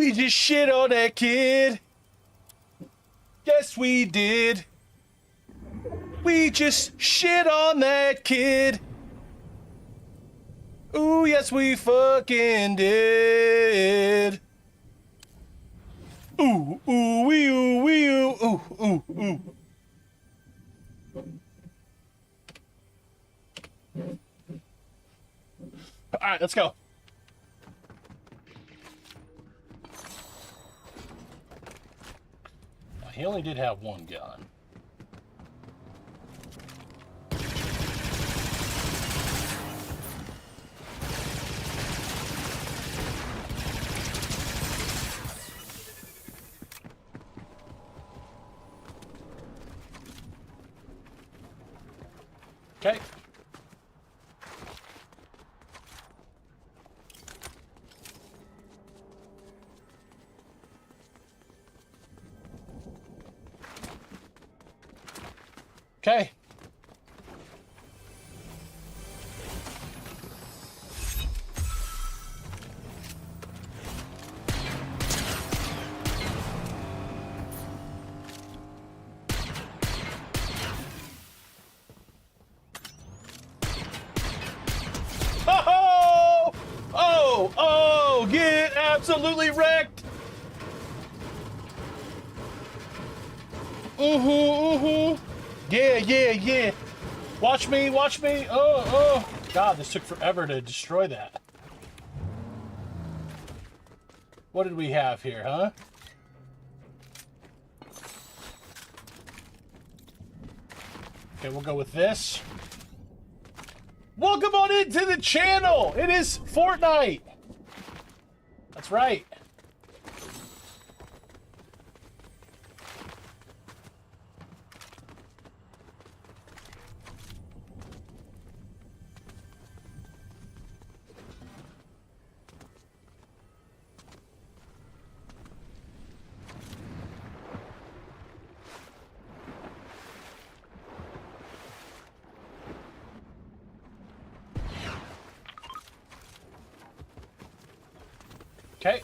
We just shit on that kid. Yes, we did. We just shit on that kid. Ooh, yes, we fucking did. Ooh, ooh, wee, ooh, wee, ooh, ooh, ooh, ooh. All right, let's go. He only did have one gun. Okay. Okay. Oh! Oh! Oh! Get absolutely wrecked! Yeah, yeah, yeah. Watch me, watch me. Oh, oh. God, this took forever to destroy that. What did we have here, huh? Okay, we'll go with this. Welcome on into the channel. It is Fortnite. That's right. Okay.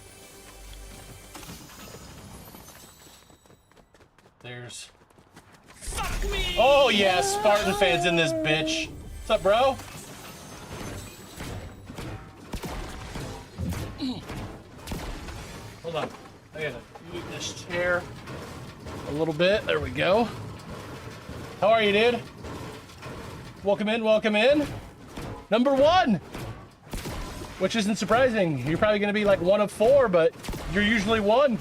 There's... Fuck me! Oh, yeah, Spartan fans in this bitch. What's up, bro? Hold on. I gotta move this chair a little bit. There we go. How are you, dude? Welcome in, welcome in. Number 1! Which isn't surprising. You're probably going to be like 1 of 4, but you're usually 1.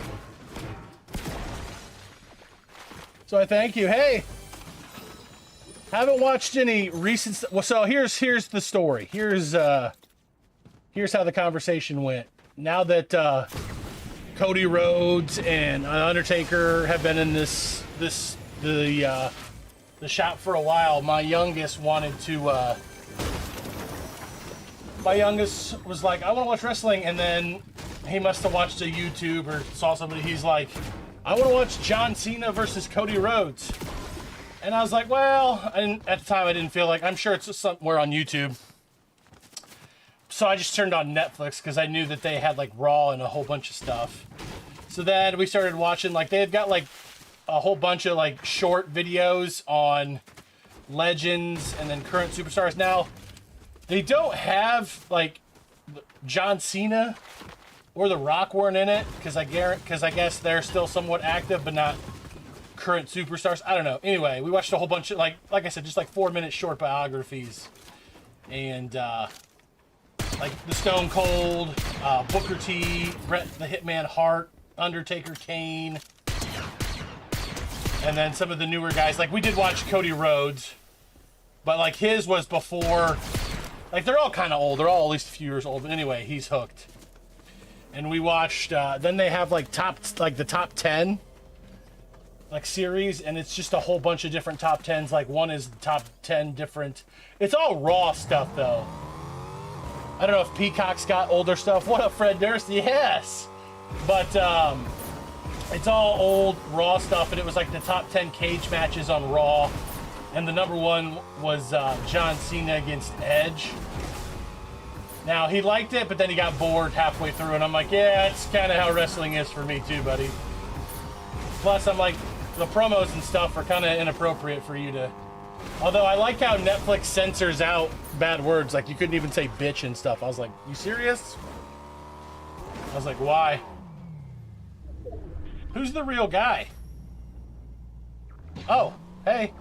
So I thank you. Hey, haven't watched any recent. Well, so here's the story. Here's how the conversation went. Now that Cody Rhodes and Undertaker have been in the shop for a while, my youngest wanted to. My youngest was like, I want to watch wrestling, and then he must have watched a YouTube or saw somebody. He's like, I want to watch John Cena versus Cody Rhodes. And I was like, well, at the time I didn't feel like, I'm sure it's just somewhere on YouTube. So I just turned on Netflix because I knew that they had like Raw and a whole bunch of stuff. So then we started watching, like they had got like a whole bunch of like short videos on legends and then current superstars. Now, they don't have like John Cena or The Rock weren't in it because I guess they're still somewhat active, but not current superstars. I don't know. Anyway, we watched a whole bunch of like I said, just like 4-minute short biographies, and like the Stone Cold, Booker T, Bret the Hitman Hart, Undertaker, Kane, and then some of the newer guys. Like we did watch Cody Rhodes, but like his was before. Like, they're all kind of old. They're all at least a few years old. But anyway, he's hooked. And we watched, then they have, like, the top 10, like, series. And it's just a whole bunch of different top 10s. Like, one is the top 10 different. It's all Raw stuff, though. I don't know if Peacock's got older stuff. What up, Fred Durst? Yes! But, it's all old Raw stuff. And it was, like, the top 10 cage matches on Raw. And the number 1 was John Cena against Edge. Now, he liked it, but then he got bored halfway through, and I'm like, yeah, that's kind of how wrestling is for me too, buddy. Plus, I'm like, the promos and stuff are kind of inappropriate for you to... Although, I like how Netflix censors out bad words. Like, you couldn't even say bitch and stuff. I was like, you serious? I was like, why? Who's the real guy? Oh, hey.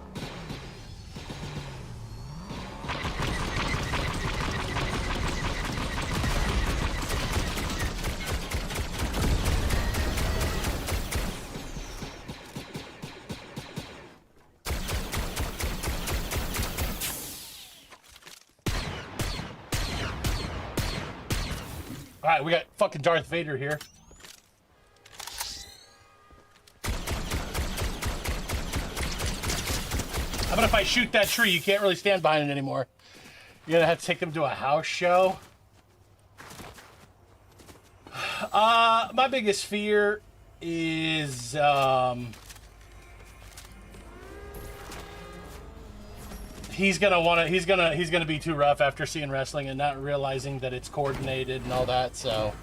All right, we got fucking Darth Vader here. How about if I shoot that tree? You can't really stand behind it anymore. You're gonna have to take them to a house show. My biggest fear is he's gonna be too rough after seeing wrestling and not realizing that it's coordinated and all that. So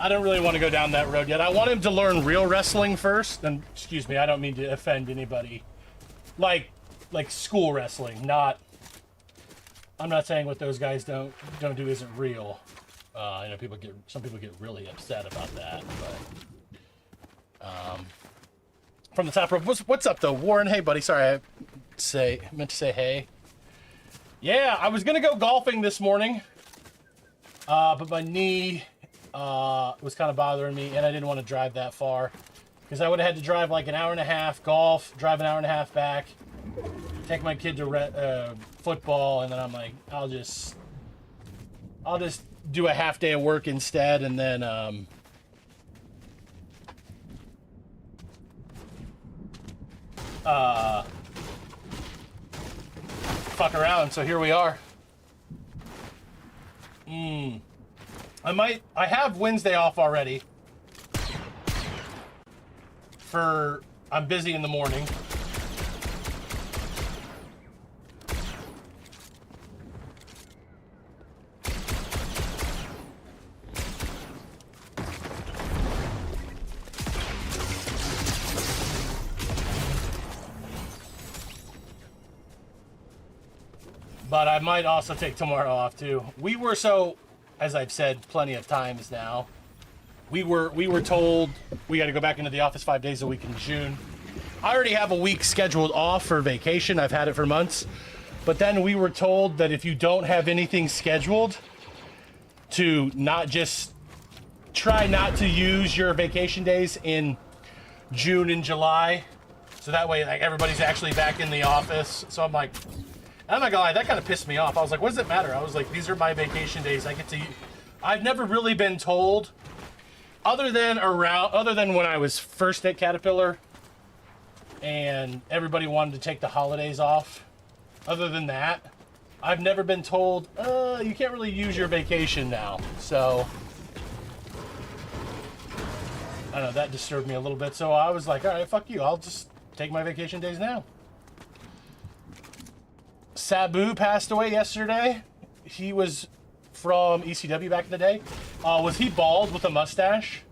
I don't really want to go down that road yet. I want him to learn real wrestling first. And excuse me, I don't mean to offend anybody. Like school wrestling, not. I'm not saying what those guys don't do isn't real. I know some people get really upset about that, but from the top rope. What's up though, Warren? Hey, buddy. Sorry, I meant to say hey. Yeah, I was gonna go golfing this morning, but my knee was kind of bothering me, and I didn't want to drive that far because I would have had to drive like an hour and a half golf, drive an hour and a half back, take my kid to football, and then I'm like, I'll just do a half day of work instead, and then fuck around. So here we are. I have Wednesday off already. I'm busy in the morning. But I might also take tomorrow off too. We were as I've said plenty of times now, we were told we got to go back into the office 5 days a week in June. I already have a week scheduled off for vacation. I've had it for months. But then we were told that if you don't have anything scheduled, to try not to use your vacation days in June and July. So that way, like, everybody's actually back in the office. So I'm like, I'm not gonna lie, that kind of pissed me off. I was like, what does it matter? I was like, these are my vacation days. I get to. I've never really been told, other than when I was first at Caterpillar, and everybody wanted to take the holidays off. Other than that, I've never been told, you can't really use your vacation now. So I don't know, that disturbed me a little bit. So I was like, all right, fuck you. I'll just take my vacation days now. Sabu passed away yesterday. He was from ECW back in the day. Was he bald with a mustache?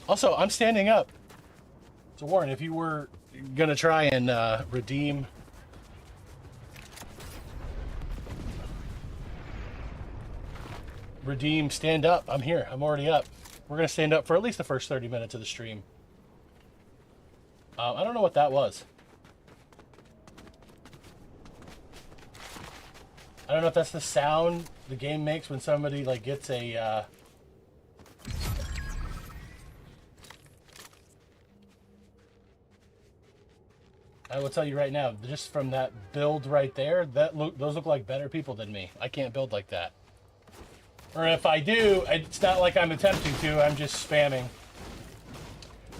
Also, I'm standing up. So Warren, if you were gonna try and redeem stand up, I'm here. I'm already up. We're gonna stand up for at least the first 30 minutes of the stream. I don't know what that was. I don't know if that's the sound the game makes when somebody like gets a I will tell you right now, just from that build right there, those look like better people than me. I can't build like that. Or if I do, it's not like I'm attempting to, I'm just spamming.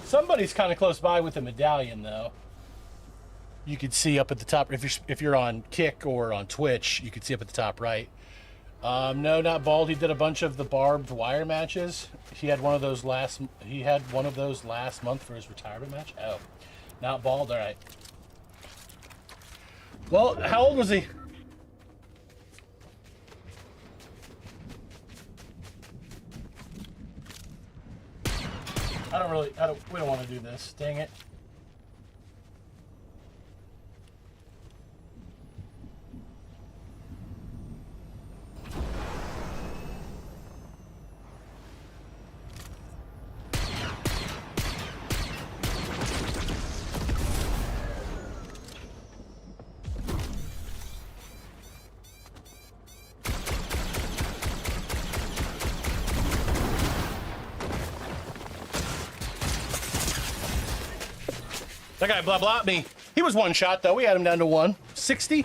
Somebody's kind of close by with a medallion, though. You could see up at the top, if you're on Kick or on Twitch, you could see up at the top right. No, not bald. He did a bunch of the barbed wire matches. He had one of those last month for his retirement match. Oh, not bald. All right. Well, how old was he? We don't want to do this. Dang it. That guy blah me. He was one shot though. We had him down to 160.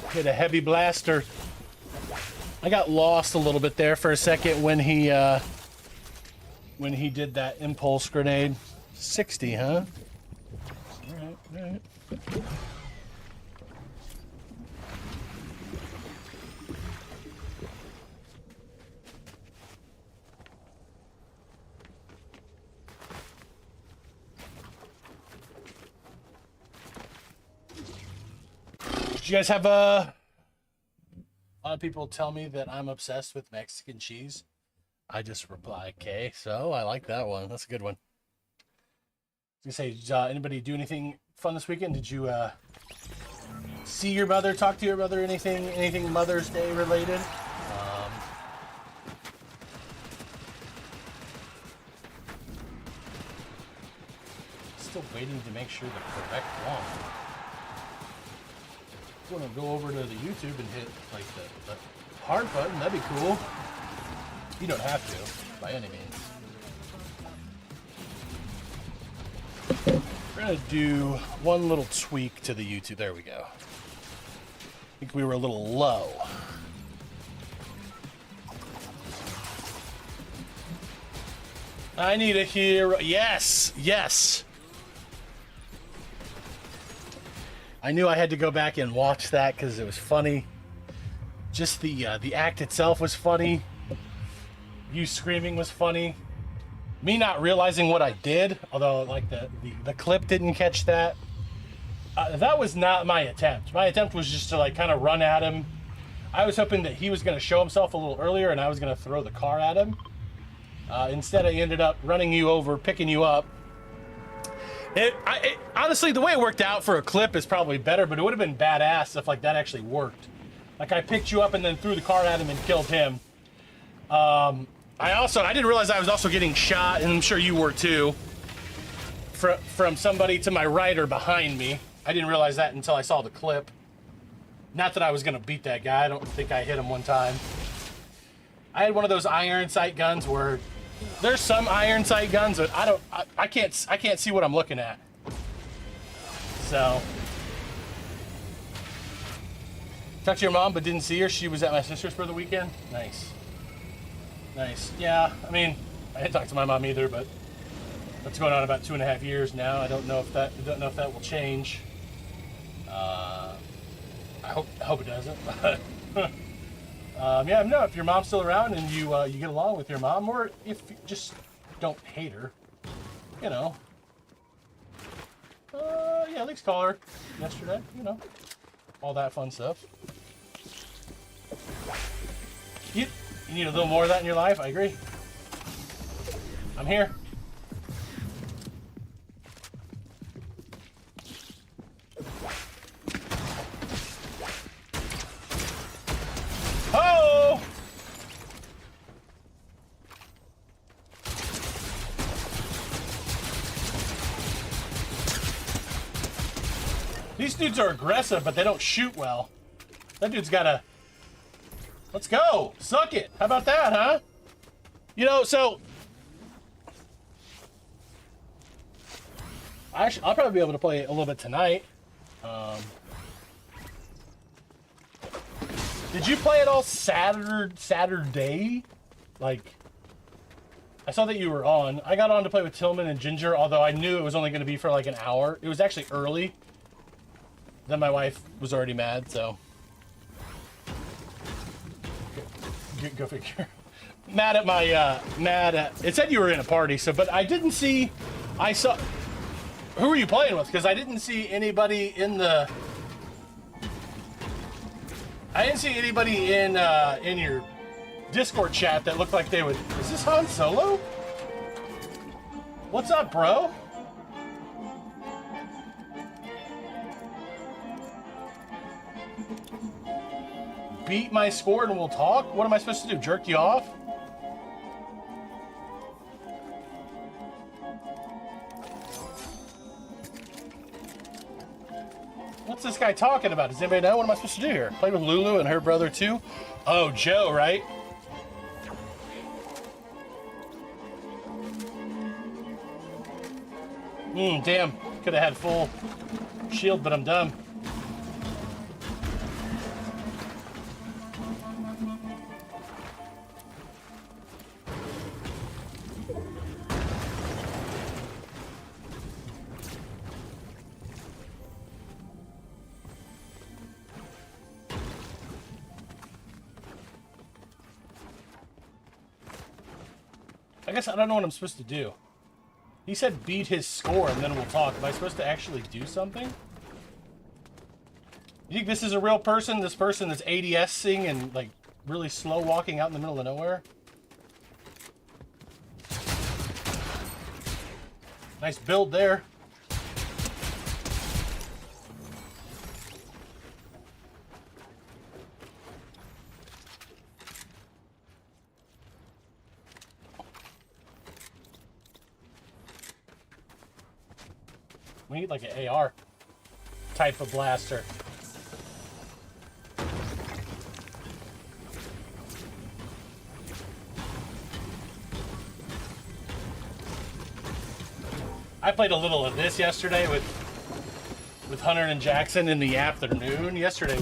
Hit a heavy blaster. I got lost a little bit there for a second when he did that impulse grenade. 60, huh? All right. Did you guys have a lot of people tell me that I'm obsessed with Mexican cheese? I just reply, okay, so I like that one. That's a good one. I was gonna say, did anybody do anything fun this weekend? Did you see your mother, talk to your mother, anything Mother's Day related? Still waiting to make sure the correct one. I want to go over to the YouTube and hit like the hard button. That'd be cool. You don't have to, by any means. We're gonna do one little tweak to the YouTube. There we go. I think we were a little low. I need a hero. Yes, yes. I knew I had to go back and watch that because it was funny. Just the act itself was funny. You screaming was funny. Me not realizing what I did, although like the clip didn't catch that. That was not my attempt. My attempt was just to like kind of run at him. I was hoping that he was going to show himself a little earlier and I was going to throw the car at him. Instead, I ended up running you over, picking you up. Honestly, the way it worked out for a clip is probably better, but it would have been badass if like that actually worked. Like I picked you up and then threw the car at him and killed him. I didn't realize I was also getting shot, and I'm sure you were too, from somebody to my right or behind me. I didn't realize that until I saw the clip. Not that I was gonna beat that guy. I don't think I hit him one time. I had one of those iron sight guns where there's some iron sight guns that I can't see what I'm looking at. So talked to your mom but didn't see her. She was at my sister's for the weekend. Nice. Yeah, I mean, I didn't talk to my mom either, but that's going on about 2.5 years now. I don't know if that will change. I hope it doesn't. Yeah, no, if your mom's still around and you get along with your mom, or if you just don't hate her, you know. Yeah, at least call her yesterday, you know, all that fun stuff. You need a little more of that in your life, I agree. I'm here. Oh! These dudes are aggressive, but they don't shoot well. That dude's got a... Let's go! Suck it! How about that, huh? You know, so... I'll probably be able to play a little bit tonight. Did you play it all Saturday? Like, I saw that you were on. I got on to play with Tillman and Ginger, although I knew it was only going to be for like an hour. It was actually early. Then my wife was already mad, so... Go figure. Mad at it said you were in a party, so, but I didn't see, I saw, Who are you playing with? Because I didn't see anybody in the. I didn't see anybody in your Discord chat that looked like they would. Is this Han Solo? What's up, bro? Beat my score and we'll talk? What am I supposed to do? Jerk you off? What's this guy talking about? Does anybody know? What am I supposed to do here? Play with Lulu and her brother too? Oh, Joe, right? Damn. Could have had full shield, but I'm done. I guess I don't know what I'm supposed to do. He said beat his score and then we'll talk. Am I supposed to actually do something? You think this is a real person? This person that's ADS-ing and like really slow walking out in the middle of nowhere? Nice build there. We need like an AR type of blaster. I played a little of this yesterday with Hunter and Jackson in the afternoon. Yesterday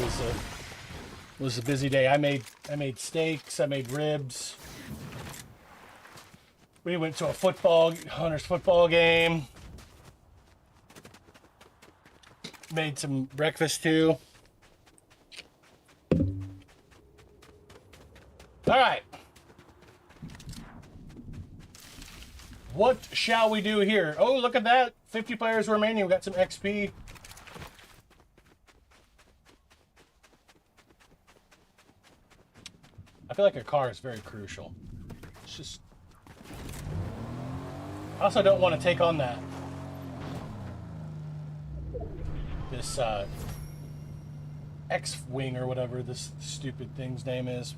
was a busy day. I made steaks, I made ribs. We went to a Hunter's football game. Made some breakfast too. All right. What shall we do here? Oh, look at that. 50 players remaining. We got some XP. I feel like a car is very crucial. It's just... I also don't want to take on this X-Wing or whatever this stupid thing's name is.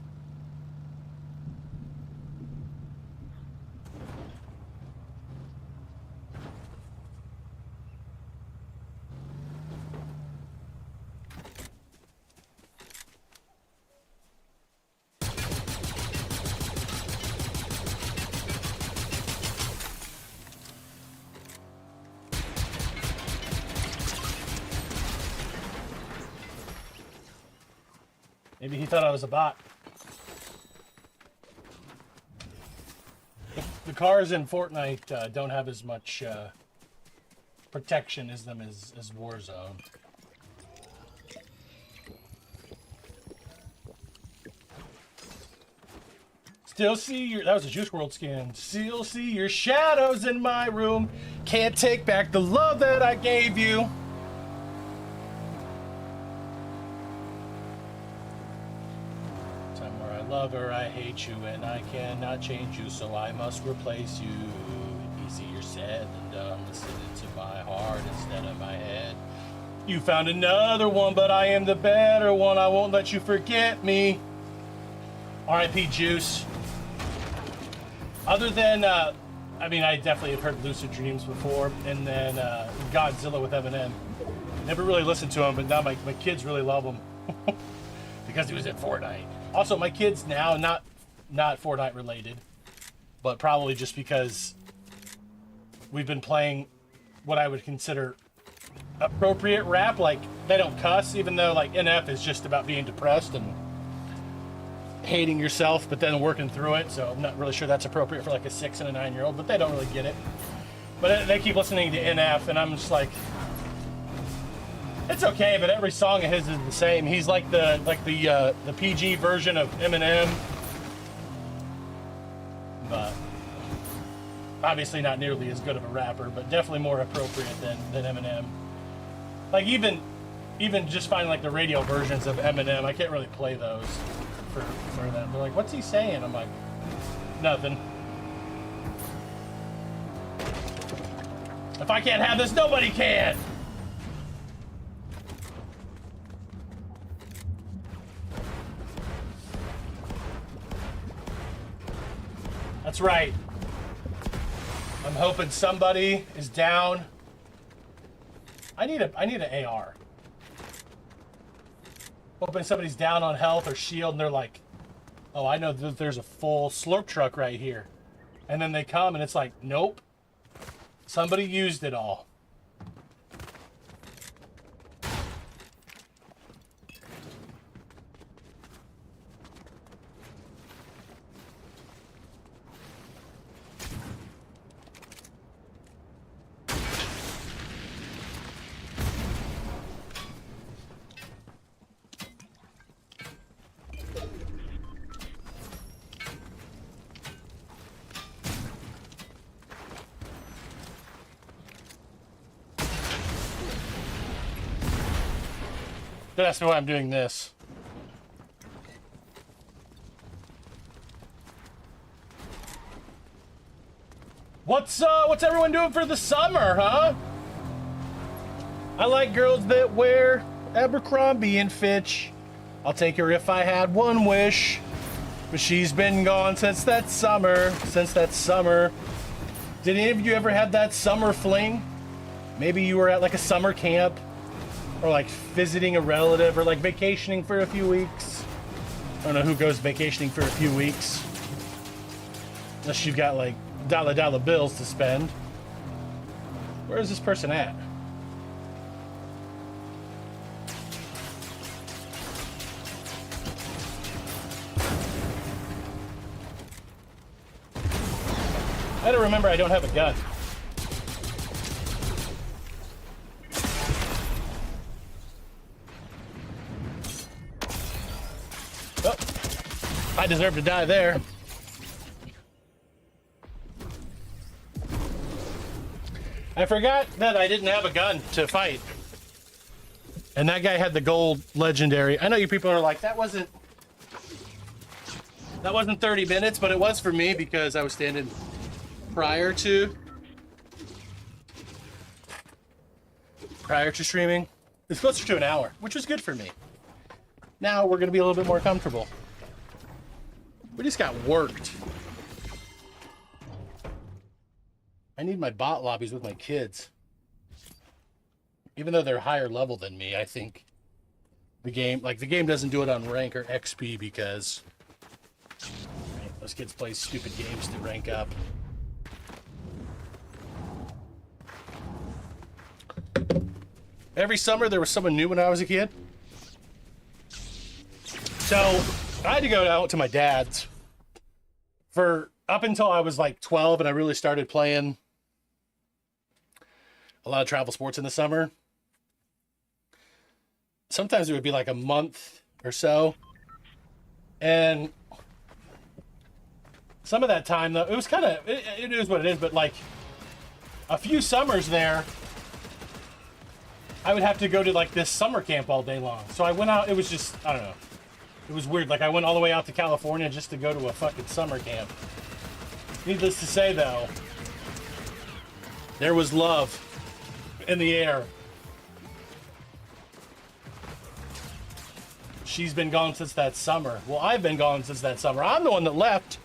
Maybe he thought I was a bot. The cars in Fortnite don't have as much protection as them as Warzone. Still see your... That was a Juice WRLD skin. Still see your shadows in my room. Can't take back the love that I gave you. Love her, I hate you, and I cannot change you, so I must replace you. Easier said than done. Listen to my heart instead of my head. You found another one, but I am the better one. I won't let you forget me. R.I.P. Juice. Other than, I mean, I definitely have heard Lucid Dreams before, and then Godzilla with Eminem. Never really listened to him, but now my kids really love him because he was in Fortnite. Also, my kids now, not Fortnite related, but probably just because we've been playing what I would consider appropriate rap. Like, they don't cuss, even though, like, NF is just about being depressed and hating yourself, but then working through it. So I'm not really sure that's appropriate for, like, a 6 and a 9-year-old, but they don't really get it. But they keep listening to NF, and I'm just like... It's okay, but every song of his is the same. He's like the PG version of Eminem. But obviously not nearly as good of a rapper, but definitely more appropriate than Eminem. Like even just finding like the radio versions of Eminem, I can't really play those for them. They're like, what's he saying? I'm like, nothing. If I can't have this, nobody can. That's right. I'm hoping somebody is down. I need an AR. Hoping somebody's down on health or shield and they're like, oh, I know that there's a full slurp truck right here. And then they come and it's like, nope. Somebody used it all. That's why I'm doing this. What's everyone doing for the summer, huh? I like girls that wear Abercrombie and Fitch. I'll take her if I had one wish. But she's been gone since that summer. Did any of you ever have that summer fling? Maybe you were at like a summer camp. Or like visiting a relative, or like vacationing for a few weeks. I don't know who goes vacationing for a few weeks. Unless you've got like dollar bills to spend. Where is this person at? I gotta remember I don't have a gun. I deserve to die there. I forgot that I didn't have a gun to fight. And that guy had the gold legendary. I know you people are like, that wasn't 30 minutes, but it was for me because I was standing prior to streaming. It's closer to an hour, which was good for me. Now we're gonna be a little bit more comfortable. We just got worked. I need my bot lobbies with my kids. Even though they're higher level than me, I think the game doesn't do it on rank or XP because those kids play stupid games to rank up. Every summer there was someone new when I was a kid. So I had to go out to my dad's for up until I was like 12 and I really started playing a lot of travel sports in the summer. Sometimes it would be like a month or so. And some of that time though, it was kind of, it is what it is, but like a few summers there, I would have to go to like this summer camp all day long. So I went out, it was just, I don't know. It was weird. Like I went all the way out to California just to go to a fucking summer camp. Needless to say though, there was love in the air. She's been gone since that summer. Well, I've been gone since that summer. I'm the one that left.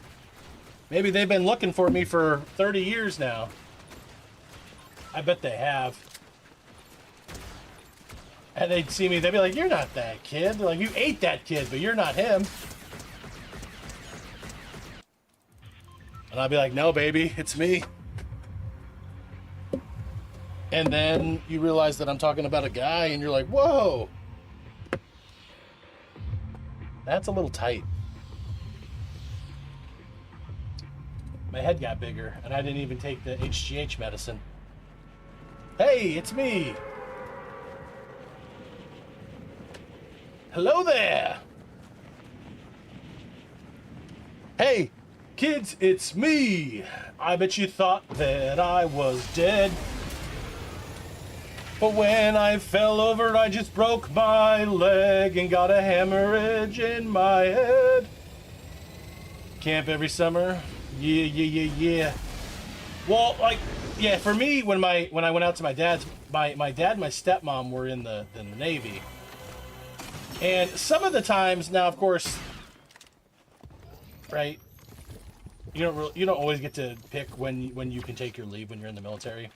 Maybe they've been looking for me for 30 years now. I bet they have. And they'd see me, they'd be like, you're not that kid. They're like, you ate that kid, but you're not him. And I'd be like, no, baby, it's me. And then you realize that I'm talking about a guy, and you're like, whoa. That's a little tight. My head got bigger, and I didn't even take the HGH medicine. Hey, it's me. Hello there. Hey, Kids, it's me. I bet you thought that I was dead. But when I fell over, I just broke my leg and got a hemorrhage in my head. Camp every summer. Yeah. Well, like, yeah, for me, when I went out to my dad's, my dad and my stepmom were in the Navy. And some of the times, now, of course, right, you don't always get to pick when you can take your leave when you're in the military.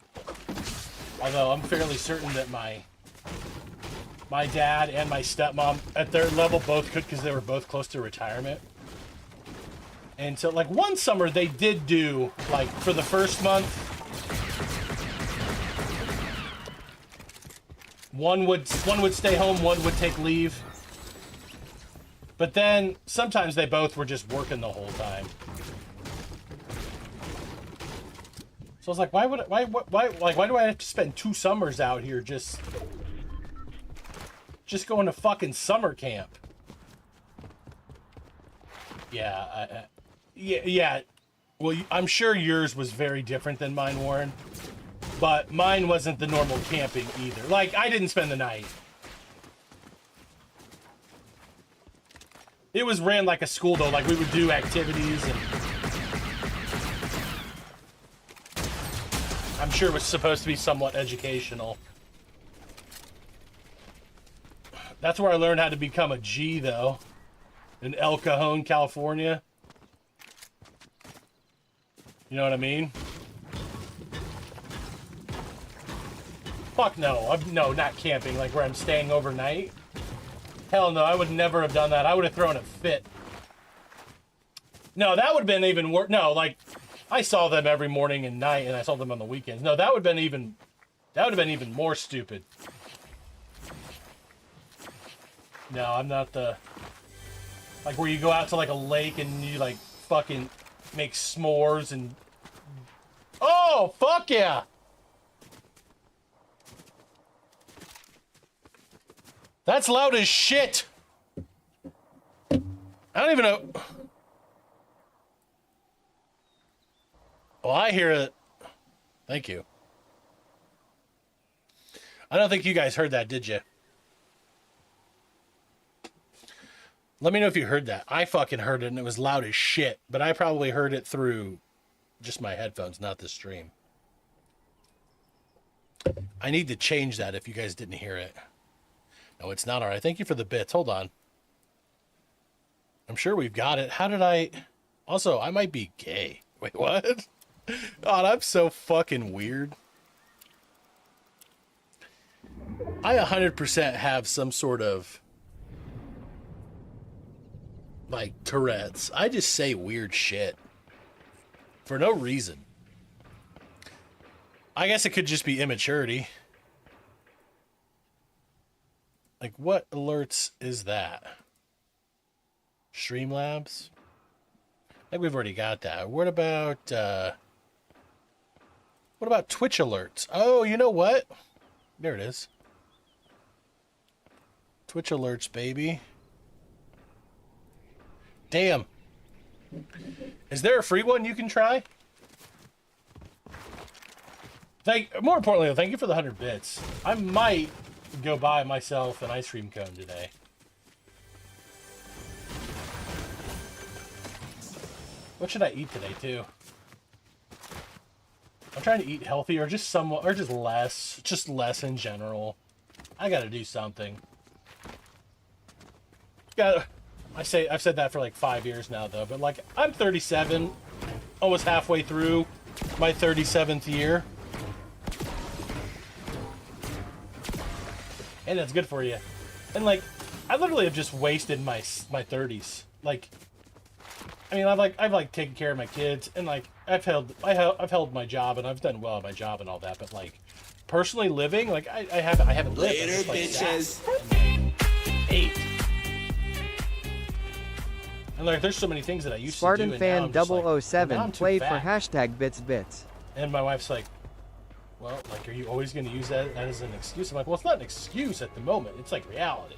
Although I'm fairly certain that my dad and my stepmom at their level both could, because they were both close to retirement. And so, like, one summer they did do, like, for the first month, one would stay home, one would take leave. But then sometimes they both were just working the whole time. So I was like, why do I have to spend 2 summers out here just going to fucking summer camp? Yeah, yeah. Well, I'm sure yours was very different than mine, Warren. But mine wasn't the normal camping either. Like, I didn't spend the night. It was ran like a school, though. Like, we would do activities, and I'm sure it was supposed to be somewhat educational. That's where I learned how to become a G, though. In El Cajon, California. You know what I mean? Fuck no. No, not camping, like where I'm staying overnight. Hell no, I would never have done that. I would have thrown a fit. No, that would have been even worse. No, like, I saw them every morning and night, and I saw them on the weekends. No, that would have been even more stupid. No, I'm not the... Like, where you go out to, like, a lake and you, like, fucking make s'mores and... Oh, fuck yeah! That's loud as shit! I don't even know... Well, I hear it. Thank you. I don't think you guys heard that, did you? Let me know if you heard that. I fucking heard it, and it was loud as shit. But I probably heard it through just my headphones, not the stream. I need to change that if you guys didn't hear it. No, it's not all right. Thank you for the bits. Hold on. I'm sure we've got it. How did I... Also, I might be gay. Wait, what? God, I'm so fucking weird. I 100% have some sort of... like Tourette's. I just say weird shit for no reason. I guess it could just be immaturity. Like, what alerts is that? Streamlabs? I think we've already got that. What about Twitch alerts? Oh, you know what? There it is. Twitch alerts, baby. Damn. Is there a free one you can try? More importantly, thank you for the 100 bits. I might go buy myself an ice cream cone today. What should I eat today, too? I'm trying to eat healthy, or just somewhat, or just less in general. I gotta do something. I've said that for like 5 years now, though, but like, I'm 37, almost halfway through my 37th year. And that's good for you. And like, I literally have just wasted my 30s. Like, I mean, I've taken care of my kids, and like, I've held my job, and I've done well at my job and all that, but like, personally living, like, I haven't lived. Later, just, like, bitches. Eight. And like, there's so many things that I used Spartan to do, and Fan now I'm just like, 007 well, now I'm too played for fat. #bitsbits. And my wife's like, well, like, are you always going to use that as an excuse? I'm like, well, it's not an excuse at the moment. It's like reality.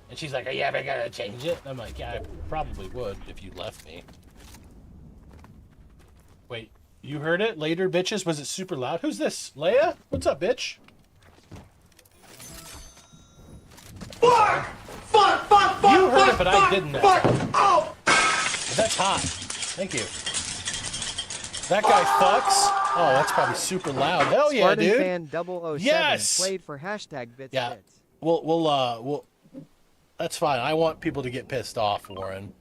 And she's like, are you ever going to change it? And I'm like, yeah, I probably would if you left me. Wait, you heard it? Later, bitches? Was it super loud? Who's this? Leia? What's up, bitch? Fuck! Fuck! Fuck! Fuck! You heard fuck, it, but fuck, I didn't. Fuck! Oh! That's hot. Thank you. That guy fucks. Oh, that's probably super loud. Hell yeah, Spartan dude. Fan 007 Yes! played for hashtag bits Yeah. bits. We'll, that's fine. I want people to get pissed off, Warren.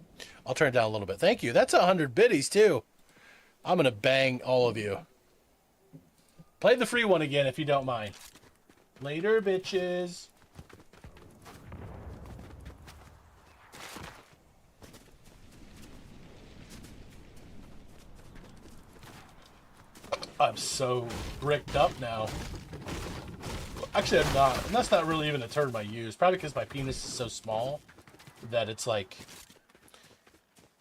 I'll turn it down a little bit. Thank you. That's 100 biddies, too. I'm gonna bang all of you. Play the free one again, if you don't mind. Later, bitches. I'm so bricked up now. Actually, I'm not. And that's not really even a term I use. Probably because my penis is so small that it's like,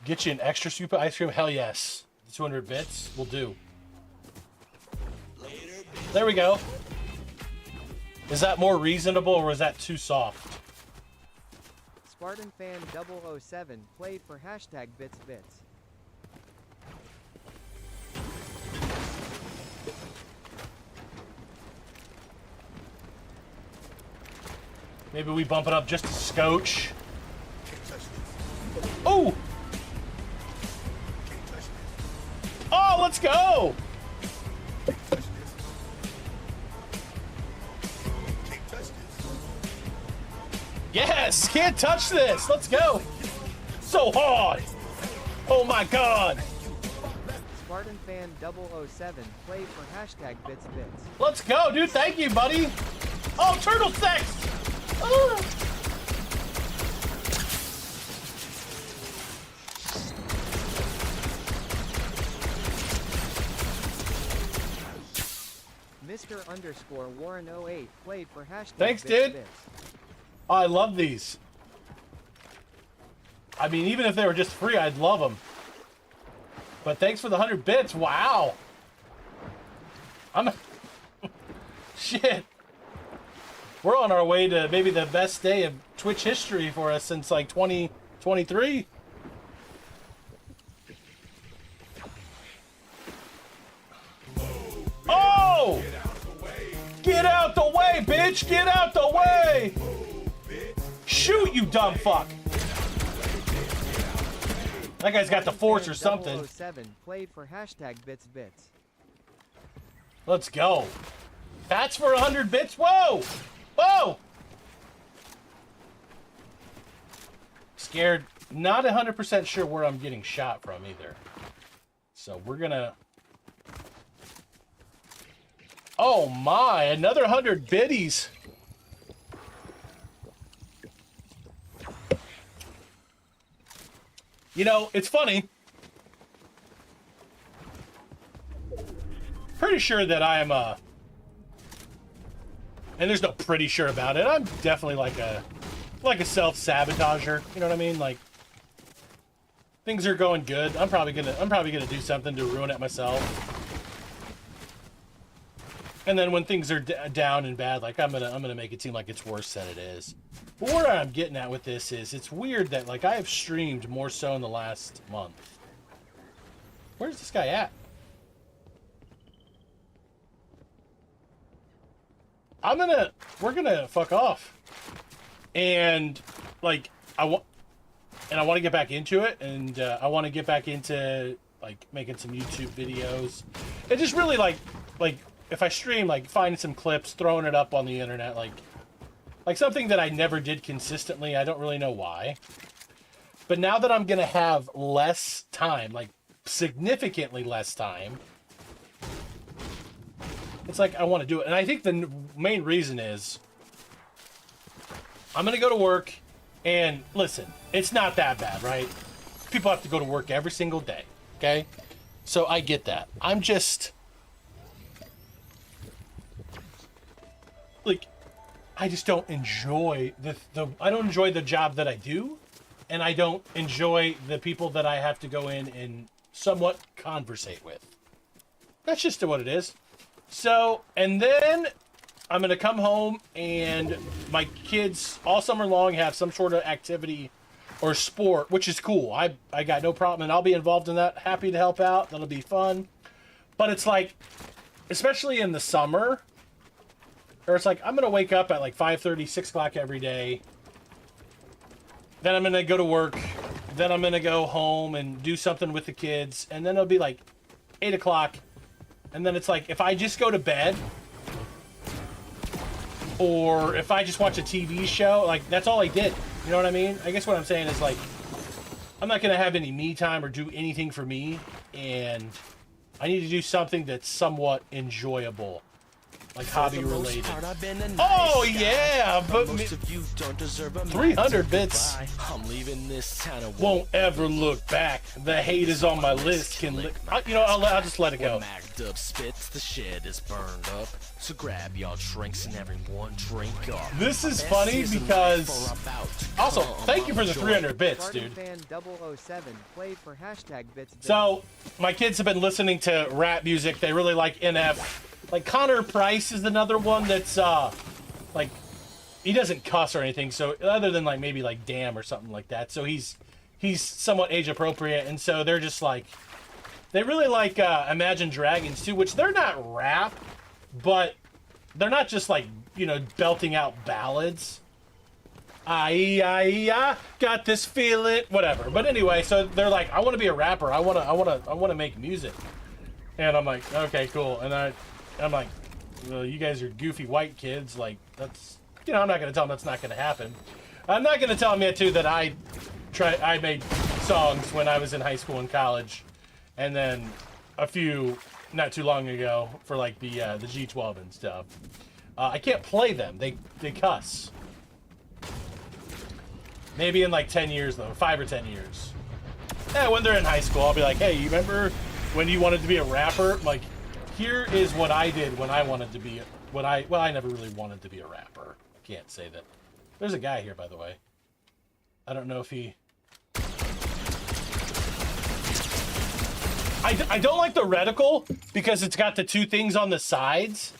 get you an extra scoop of ice cream? Hell yes. 200 bits will do. There we go. Is that more reasonable or was that too soft? Spartan Fan 007 played for hashtag bits bits. Maybe we bump it up just a scotch. Oh! Oh, let's go! Yes! Can't touch this! Let's go! So hard! Oh my god! Spartan Fan 007 played for hashtag bits bits. Let's go, dude! Thank you, buddy! Oh, turtle sex! Oh. Mr. underscore Warren 08 played for hashtag Thanks, bits dude. bits. Oh, I love these. I mean, even if they were just free, I'd love them. But thanks for the 100 bits. Wow. I'm... Shit. We're on our way to maybe the best day of Twitch history for us since like 2023. Oh! Get out the way, bitch! Get out the way! Shoot, you dumb fuck! That guy's got the force or something. 007 played for hashtag bits bits. Let's go. That's for 100 bits? Whoa! Whoa! Scared. Not 100% sure where I'm getting shot from either. So we're gonna... Oh my, another 100 biddies. You know, it's funny. Pretty sure that I am and there's no pretty sure about it. I'm definitely like a self-sabotager. You know what I mean? Like things are going good. I'm probably gonna do something to ruin it myself. And then when things are down and bad, like I'm gonna make it seem like it's worse than it is. But where I'm getting at with this is, it's weird that like I have streamed more so in the last month. Where's this guy at? We're gonna fuck off. And like I want to get back into it, and I want to get back into like making some YouTube videos. And just really like if I stream, like finding some clips, throwing it up on the internet, like something that I never did consistently. I don't really know why. But now that I'm gonna have less time, like significantly less time, it's like I want to do it. And I think the main reason is I'm gonna go to work, and listen, it's not that bad, right? People have to go to work every single day, okay? So I get that. I'm just like, I just don't enjoy I don't enjoy the job that I do, and I don't enjoy the people that I have to go in and somewhat conversate with. That's just what it is. So, and then I'm gonna come home, and my kids all summer long have some sort of activity or sport, which is cool. I got no problem, and I'll be involved in that. Happy to help out. That'll be fun. But it's like, especially in the summer, or it's like, I'm going to wake up at like 5:30, 6 o'clock every day. Then I'm going to go to work. Then I'm going to go home and do something with the kids. And then it'll be like 8 o'clock. And then it's like, if I just go to bed, or if I just watch a TV show, like, that's all I did. You know what I mean? I guess what I'm saying is, like, I'm not going to have any me time or do anything for me. And I need to do something that's somewhat enjoyable. Like hobby related. Oh yeah, but most of you don't deserve a 300 bits. I'm leaving this town and Won't ever look back. The hate is on my list. Can you know, I'll just let it go. Magged up spits, the shed is burned up. So grab y'all drinks and everyone drink up. This is funny because also thank you for the 300 bits, dude. Fan 007 played for hashtag bits. So my kids have been listening to rap music. They really like NF. Like Connor Price is another one that's like he doesn't cuss or anything, so other than like maybe like damn or something like that. So he's somewhat age appropriate, and so they're just like they really like Imagine Dragons too, which they're not rap, but they're not just like, you know, belting out ballads. I got this feeling, whatever. But anyway, so they're like, I want to be a rapper. I want to make music. And I'm like, okay, cool. And I'm like, well, you guys are goofy white kids. Like, that's, you know, I'm not going to tell them that's not going to happen. I'm not going to tell them yet, too, that I made songs when I was in high school and college. And then a few, not too long ago, for, like, the G12 and stuff. I can't play them. They cuss. Maybe in, like, 10 years, though. 5 or 10 years. Yeah, when they're in high school, I'll be like, hey, you remember when you wanted to be a rapper? Like, here is what I did when I wanted to be, well, I never really wanted to be a rapper. Can't say that. There's a guy here, by the way. I don't know if he... I don't like the reticle because it's got the two things on the sides.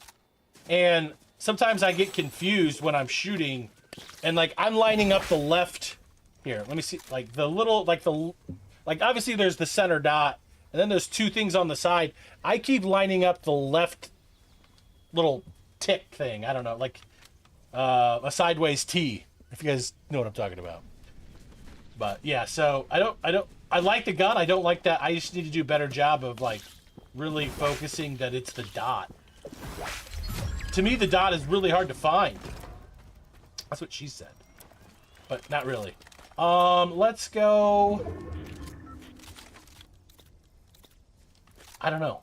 And sometimes I get confused when I'm shooting. And, like, I'm lining up the left... Here, let me see. Like, the little... Like, obviously there's the center dot. And then there's two things on the side. I keep lining up the left little tick thing. I don't know, like a sideways T, if you guys know what I'm talking about. But yeah, so I like the gun. I don't like that. I just need to do a better job of like really focusing that it's the dot. To me, the dot is really hard to find. That's what she said, but not really. Let's go. I don't know.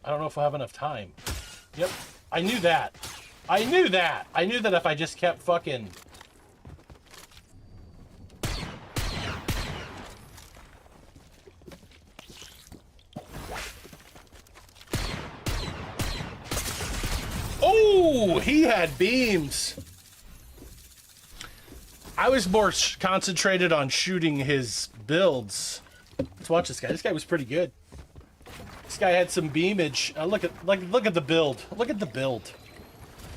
I don't know if I have enough time. Yep. I knew that. I knew that. I knew that if I just kept fucking... Oh, he had beams. I was more concentrated on shooting his builds. Let's watch this guy. This guy was pretty good. This guy had some beamage. Look at the build. Look at the build.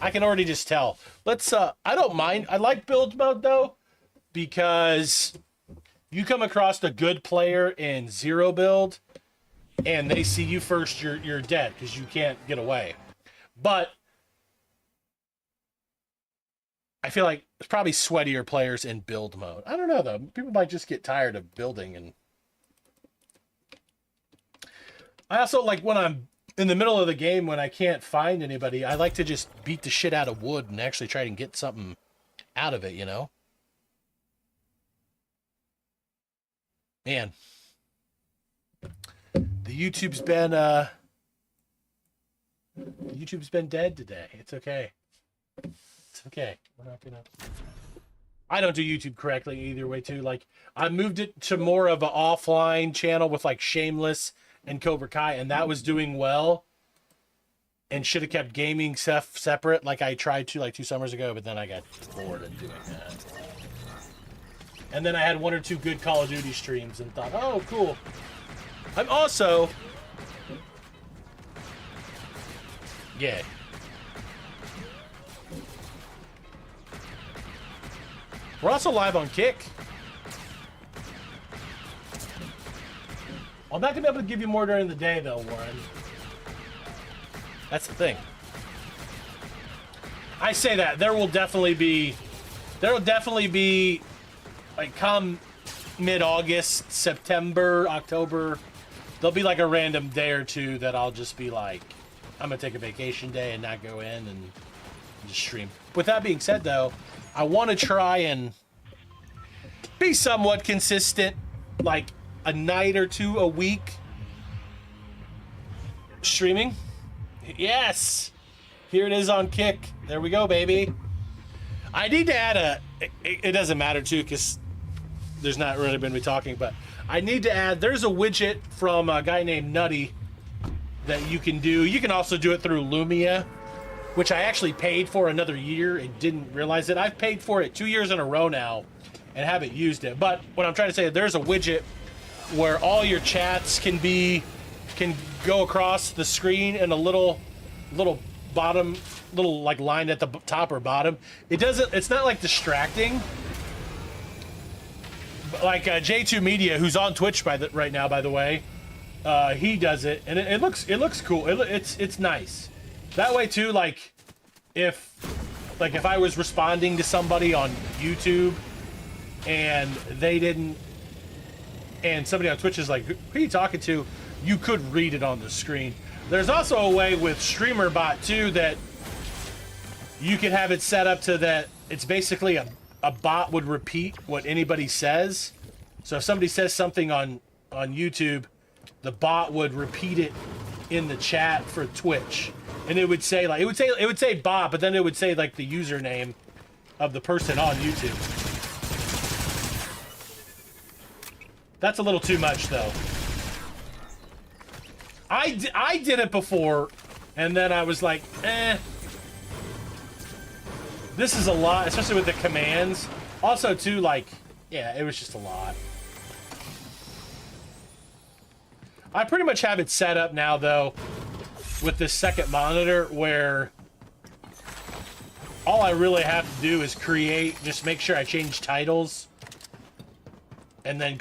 I can already just tell. Let's I don't mind. I like build mode though, because you come across a good player in zero build and they see you first, you're dead because you can't get away. But I feel like there's probably sweatier players in build mode. I don't know though. People might just get tired of building. And I also like when I'm in the middle of the game when I can't find anybody, I like to just beat the shit out of wood and actually try and get something out of it, you know? Man. The YouTube's been dead today. It's okay. It's okay. We're not gonna... I don't do YouTube correctly either way too. Like I moved it to more of an offline channel with like Shameless and Cobra Kai, and that was doing well. And should have kept gaming stuff separate, like I tried to like 2 summers ago, but then I got bored of doing that. And then I had 1 or 2 good Call of Duty streams and thought, oh, cool. I'm also... Yeah. We're also live on Kick. I'm not going to be able to give you more during the day, though, Warren. That's the thing. I say that there will definitely be like come mid-August, September, October, there'll be like a random day or two that I'll just be like, I'm gonna take a vacation day and not go in and just stream. With that being said though, I want to try and be somewhat consistent, like a night or two a week streaming. Yes, here it is on Kick. There we go, baby. I need to add it doesn't matter too because there's not really been me talking, but I need to add, there's a widget from a guy named Nutty that you can do. You can also do it through Lumia, which I actually paid for another year and didn't realize it. I've paid for it 2 years in a row now and haven't used it. But what I'm trying to say, there's a widget where all your chats can go across the screen in a little bottom, little like line at the top or bottom. It's not like distracting. Like J2 Media, who's on Twitch right now, by the way, he does it, and it looks cool. It's nice. That way too, like if I was responding to somebody on YouTube, and somebody on Twitch is like, "Who are you talking to?" You could read it on the screen. There's also a way with StreamerBot too that you can have it set up to that it's basically a bot would repeat what anybody says. So if somebody says something on YouTube, the bot would repeat it in the chat for Twitch, and it would say like it would say bot, but then it would say like the username of the person on YouTube. That's a little too much though. I did it before, and then I was like, this is a lot, especially with the commands. Also, too, like, yeah, it was just a lot. I pretty much have it set up now, though, with this second monitor, where all I really have to do is just make sure I change titles, and then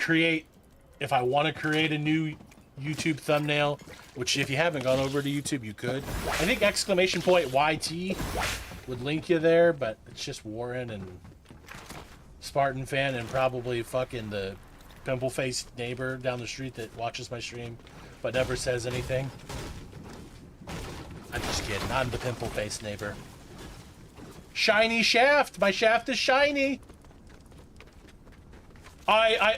if I want to create a new YouTube thumbnail, which if you haven't gone over to YouTube, you could. I think !YT would link you there, but it's just Warren and Spartan Fan and probably fucking the pimple-faced neighbor down the street that watches my stream but never says anything. I'm just kidding. I'm the pimple-faced neighbor. Shiny shaft! My shaft is shiny! I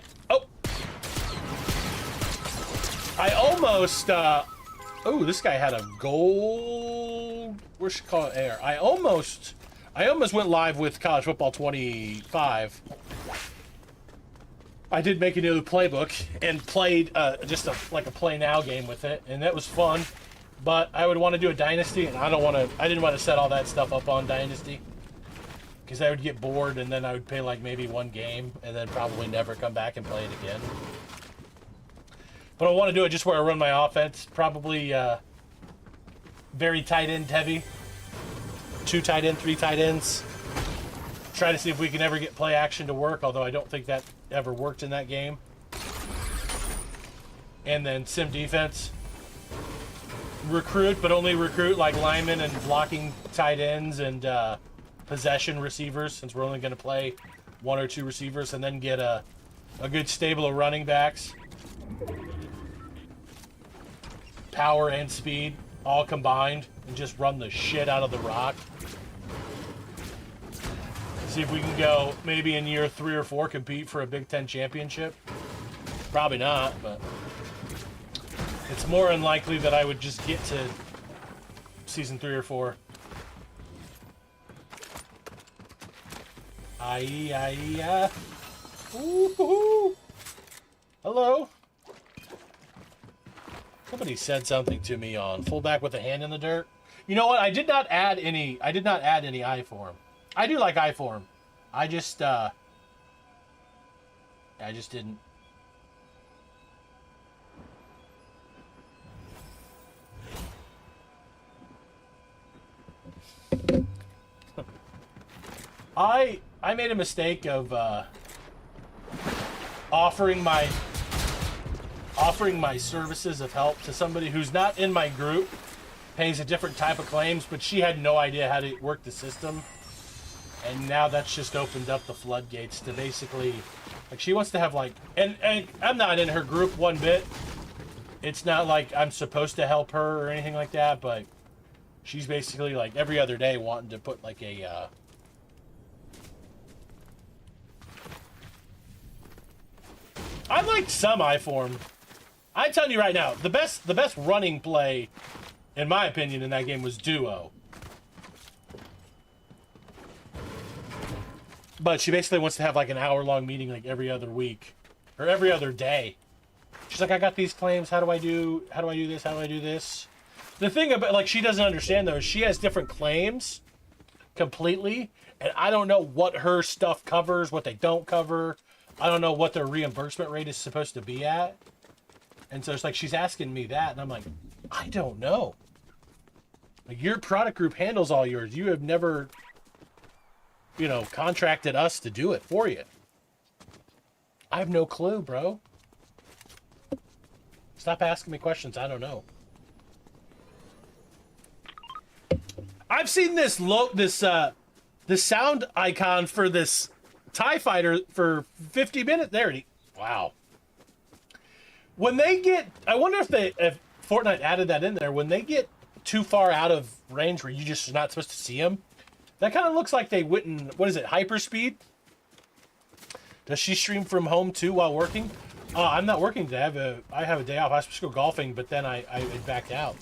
almost, oh, this guy had a gold, what should call it, air. I almost went live with College Football 25. I did make a new playbook and played just like a play now game with it, and that was fun. But I would want to do a Dynasty, and I didn't want to set all that stuff up on Dynasty, because I would get bored, and then I would play like maybe one game, and then probably never come back and play it again. But I want to do it just where I run my offense. Probably very tight end heavy. 2 tight end, 3 tight ends. Try to see if we can ever get play action to work, although I don't think that ever worked in that game. And then sim defense. Recruit, but only recruit like linemen and blocking tight ends and possession receivers, since we're only going to play 1 or 2 receivers, and then get a good stable of running backs. Power and speed all combined, and just run the shit out of the rock. See if we can go maybe in year 3 or 4 compete for a Big Ten championship. Probably not, but it's more unlikely that I would just get to season 3 or 4. Ooh. Hello. Somebody said something to me on fullback with a hand in the dirt. You know what? I did not add any I form. I do like I form. I just didn't. I made a mistake of offering my services of help to somebody who's not in my group, pays a different type of claims, but she had no idea how to work the system. And now that's just opened up the floodgates to basically, like, she wants to have, like, and I'm not in her group one bit. It's not like I'm supposed to help her or anything like that, but she's basically, like, every other day wanting to put, like, a, I liked some iForm. I'm telling you right now, the best running play, in my opinion, in that game was Duo. But she basically wants to have like an hour-long meeting like every other week or every other day. She's like, I got these claims. How do I do this? How do I do this? The thing about, like, she doesn't understand though is she has different claims completely, and I don't know what her stuff covers, what they don't cover. I don't know what their reimbursement rate is supposed to be at. And so it's like she's asking me that, and I'm like, I don't know. Like, your product group handles all yours. You have never, you know, contracted us to do it for you. I have no clue, bro. Stop asking me questions. I don't know. I've seen this this sound icon for this TIE fighter for 50 minutes. There it is. Wow. When they get, I wonder if Fortnite added that in there. When they get too far out of range where you just not supposed to see them, that kind of looks like they went in, what is it, hyperspeed? Does she stream from home too while working? I'm not working today. I have a day off. I was supposed to go golfing, but then I backed out.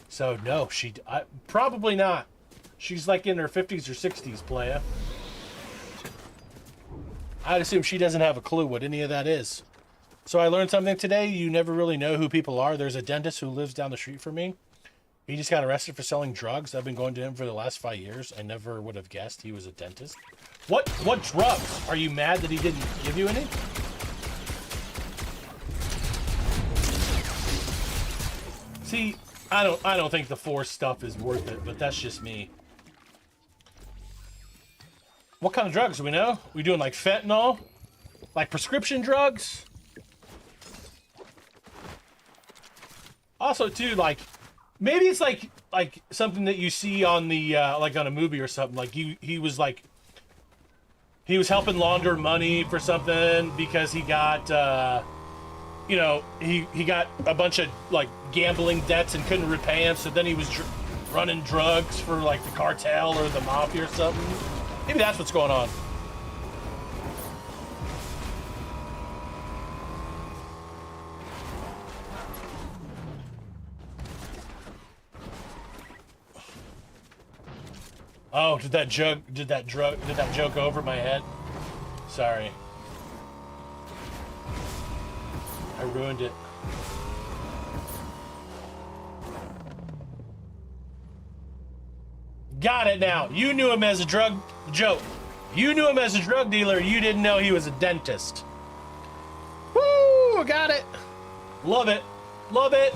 So no, probably not. She's like in her 50s or 60s, playa. I'd assume she doesn't have a clue what any of that is. So I learned something today. You never really know who people are. There's a dentist who lives down the street from me. He just got arrested for selling drugs. I've been going to him for the last 5 years. I never would have guessed he was a dentist. What drugs? Are you mad that he didn't give you any? See, I don't think the Force stuff is worth it, but that's just me. What kind of drugs do we know? We doing like fentanyl? Like prescription drugs? Also, too, like, maybe it's like something that you see on the like on a movie or something. Like he was helping launder money for something because he got you know, he got a bunch of like gambling debts and couldn't repay them. So then he was running drugs for like the cartel or the mafia or something. Maybe that's what's going on. Oh, did that joke over my head? Sorry. I ruined it. Got it now. You knew him as a drug joke. You knew him as a drug dealer. You didn't know he was a dentist. Woo! Got it. Love it. Love it.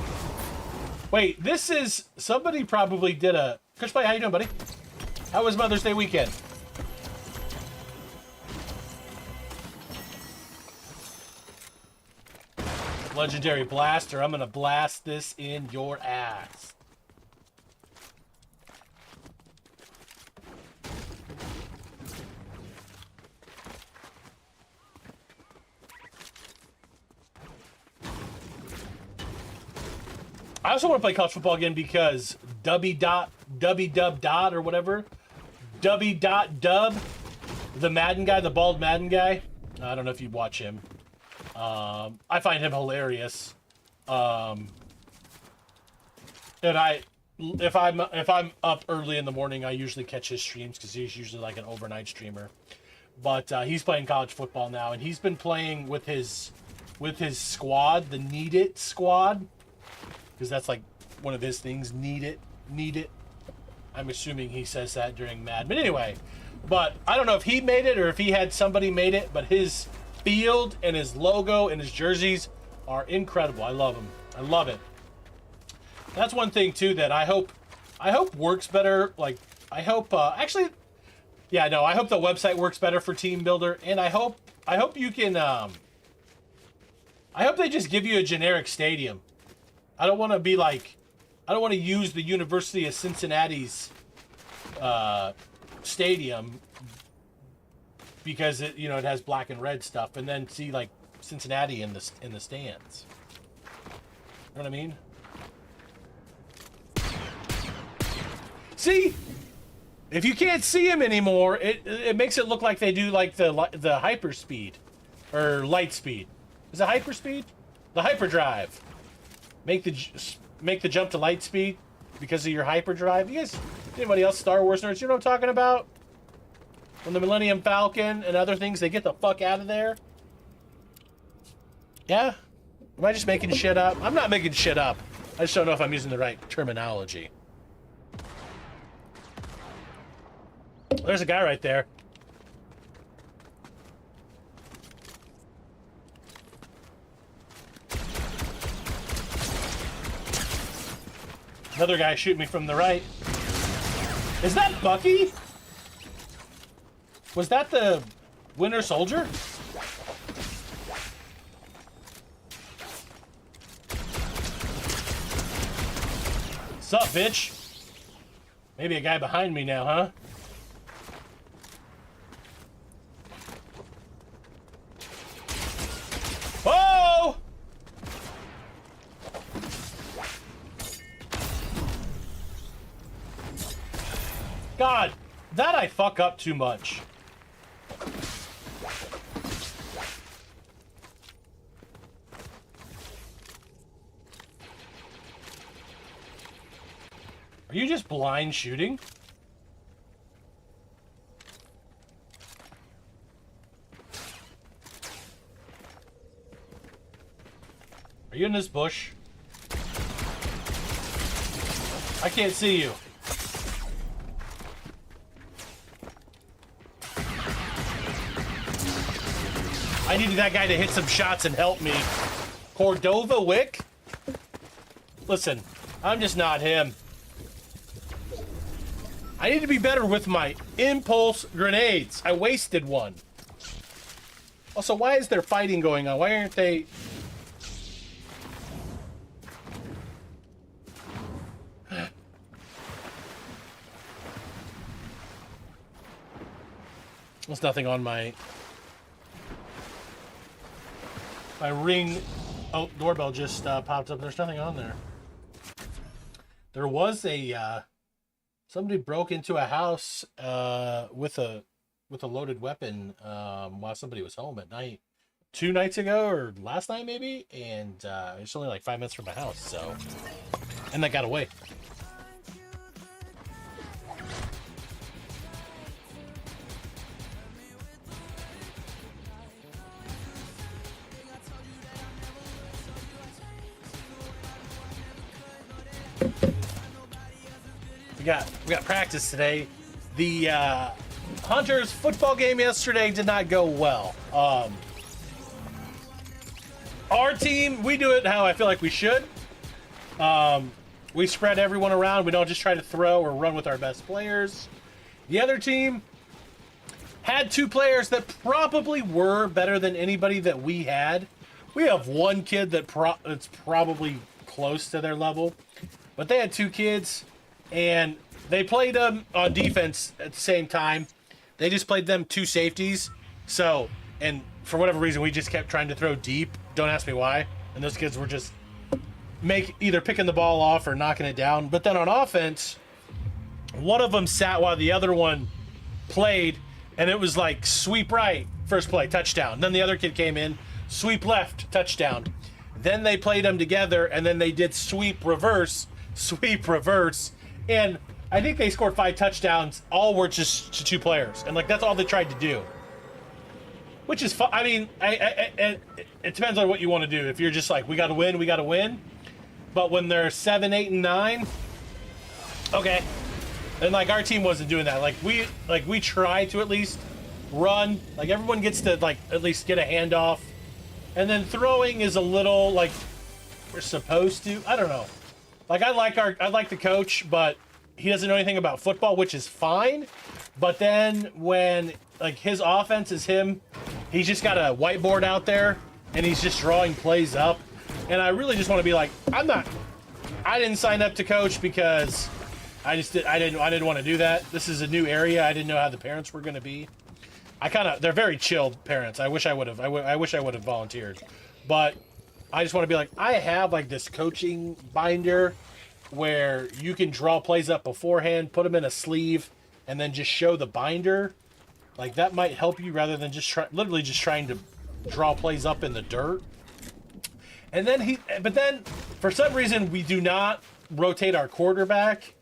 Wait, this is, somebody probably did a, Chris Play, how you doing, buddy? How was Mother's Day weekend? Legendary blaster. I'm gonna blast this in your ass. I also want to play college football again because Dub or whatever, Dub, the Madden guy, the bald Madden guy. I don't know if you watch him. I find him hilarious. And if I'm up early in the morning, I usually catch his streams because he's usually like an overnight streamer. But he's playing college football now, and he's been playing with his squad, the Need It squad, because that's like one of his things. Need it. I'm assuming he says that during Madden. But anyway, but I don't know if he made it or if he had somebody made it, but his field and his logo and his jerseys are incredible. I love them. I love it. That's one thing too that I hope works better. Like, I hope actually, yeah, no, I hope the website works better for Team Builder, and I hope you can I hope they just give you a generic stadium. I don't want to be like I don't want to use the University of Cincinnati's stadium because it, it has black and red stuff, and then see like Cincinnati in the stands. You know what I mean? See, if you can't see them anymore, it makes it look like they do like the hyper speed or light speed. Is it hyper speed? The hyperdrive. Make the jump to light speed because of your hyperdrive. You guys, anybody else Star Wars nerds? You know what I'm talking about? When the Millennium Falcon and other things, they get the fuck out of there. Yeah? Am I just making shit up? I'm not making shit up. I just don't know if I'm using the right terminology. There's a guy right there. Another guy shooting me from the right. Is that Bucky? Was that the Winter Soldier? Sup, bitch? Maybe a guy behind me now, huh? Oh! God, that I fuck up too much. Are you just blind shooting? Are you in this bush? I can't see you. I needed that guy to hit some shots and help me. Cordova Wick? Listen, I'm just not him. I need to be better with my impulse grenades. I wasted one. Also, why is there fighting going on? Why aren't they... There's nothing on my ring. Oh, doorbell just popped up. There's nothing on there. There was a somebody broke into a house with a loaded weapon while somebody was home at night 2 nights ago, or last night maybe, and it's only like 5 minutes from my house, so, and they got away. We got practice today. The Hunters football game yesterday did not go well. Our team, we do it how I feel like we should. We spread everyone around. We don't just try to throw or run with our best players. The other team had 2 players that probably were better than anybody that we had. We have one kid that's probably close to their level, but they had 2 kids. And they played them on defense at the same time. They just played them 2 safeties. So, and for whatever reason, we just kept trying to throw deep. Don't ask me why. And those kids were just either picking the ball off or knocking it down. But then on offense, one of them sat while the other one played. And it was like sweep right, first play, touchdown. Then the other kid came in, sweep left, touchdown. Then they played them together, and then they did sweep reverse. And I think they scored 5 touchdowns. All were just to 2 players. And, like, that's all they tried to do. Which is fun. I mean, it depends on what you want to do. If you're just like, we got to win, we got to win. But when they're 7, 8, and 9, okay. And, like, our team wasn't doing that. We try to at least run. Like, everyone gets to, like, at least get a handoff. And then throwing is a little, like, we're supposed to. I don't know. Like, I like the coach, but he doesn't know anything about football, which is fine. But then when, like, his offense is him, he's just got a whiteboard out there, and he's just drawing plays up. And I really just want to be like, I'm I didn't sign up to coach because I didn't want to do that. This is a new area. I didn't know how the parents were going to be. They're very chill parents. I wish I would have. I wish I would have volunteered, but I just want to be like, I have like this coaching binder where you can draw plays up beforehand, put them in a sleeve, and then just show the binder. Like that might help you rather than just literally just trying to draw plays up in the dirt. And then but then for some reason we do not rotate our quarterback,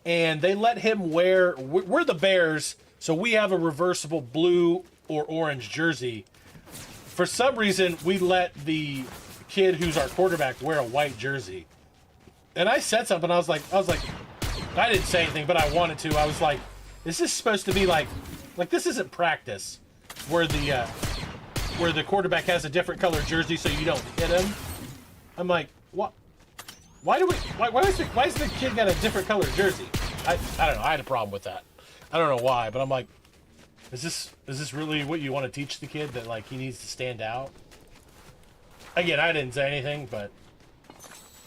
and they let him wear. We're the Bears, so we have a reversible blue or orange jersey. For some reason, we let the kid who's our quarterback wear a white jersey. And I said something. I was like, I didn't say anything, but I wanted to. I was like, is this supposed to be like this isn't practice, where the quarterback has a different color jersey so you don't hit him. I'm like, what? Why does the kid got a different color jersey? I don't know. I had a problem with that. I don't know why, but I'm like, is this really what you want to teach the kid, that like he needs to stand out? Again, I didn't say anything, but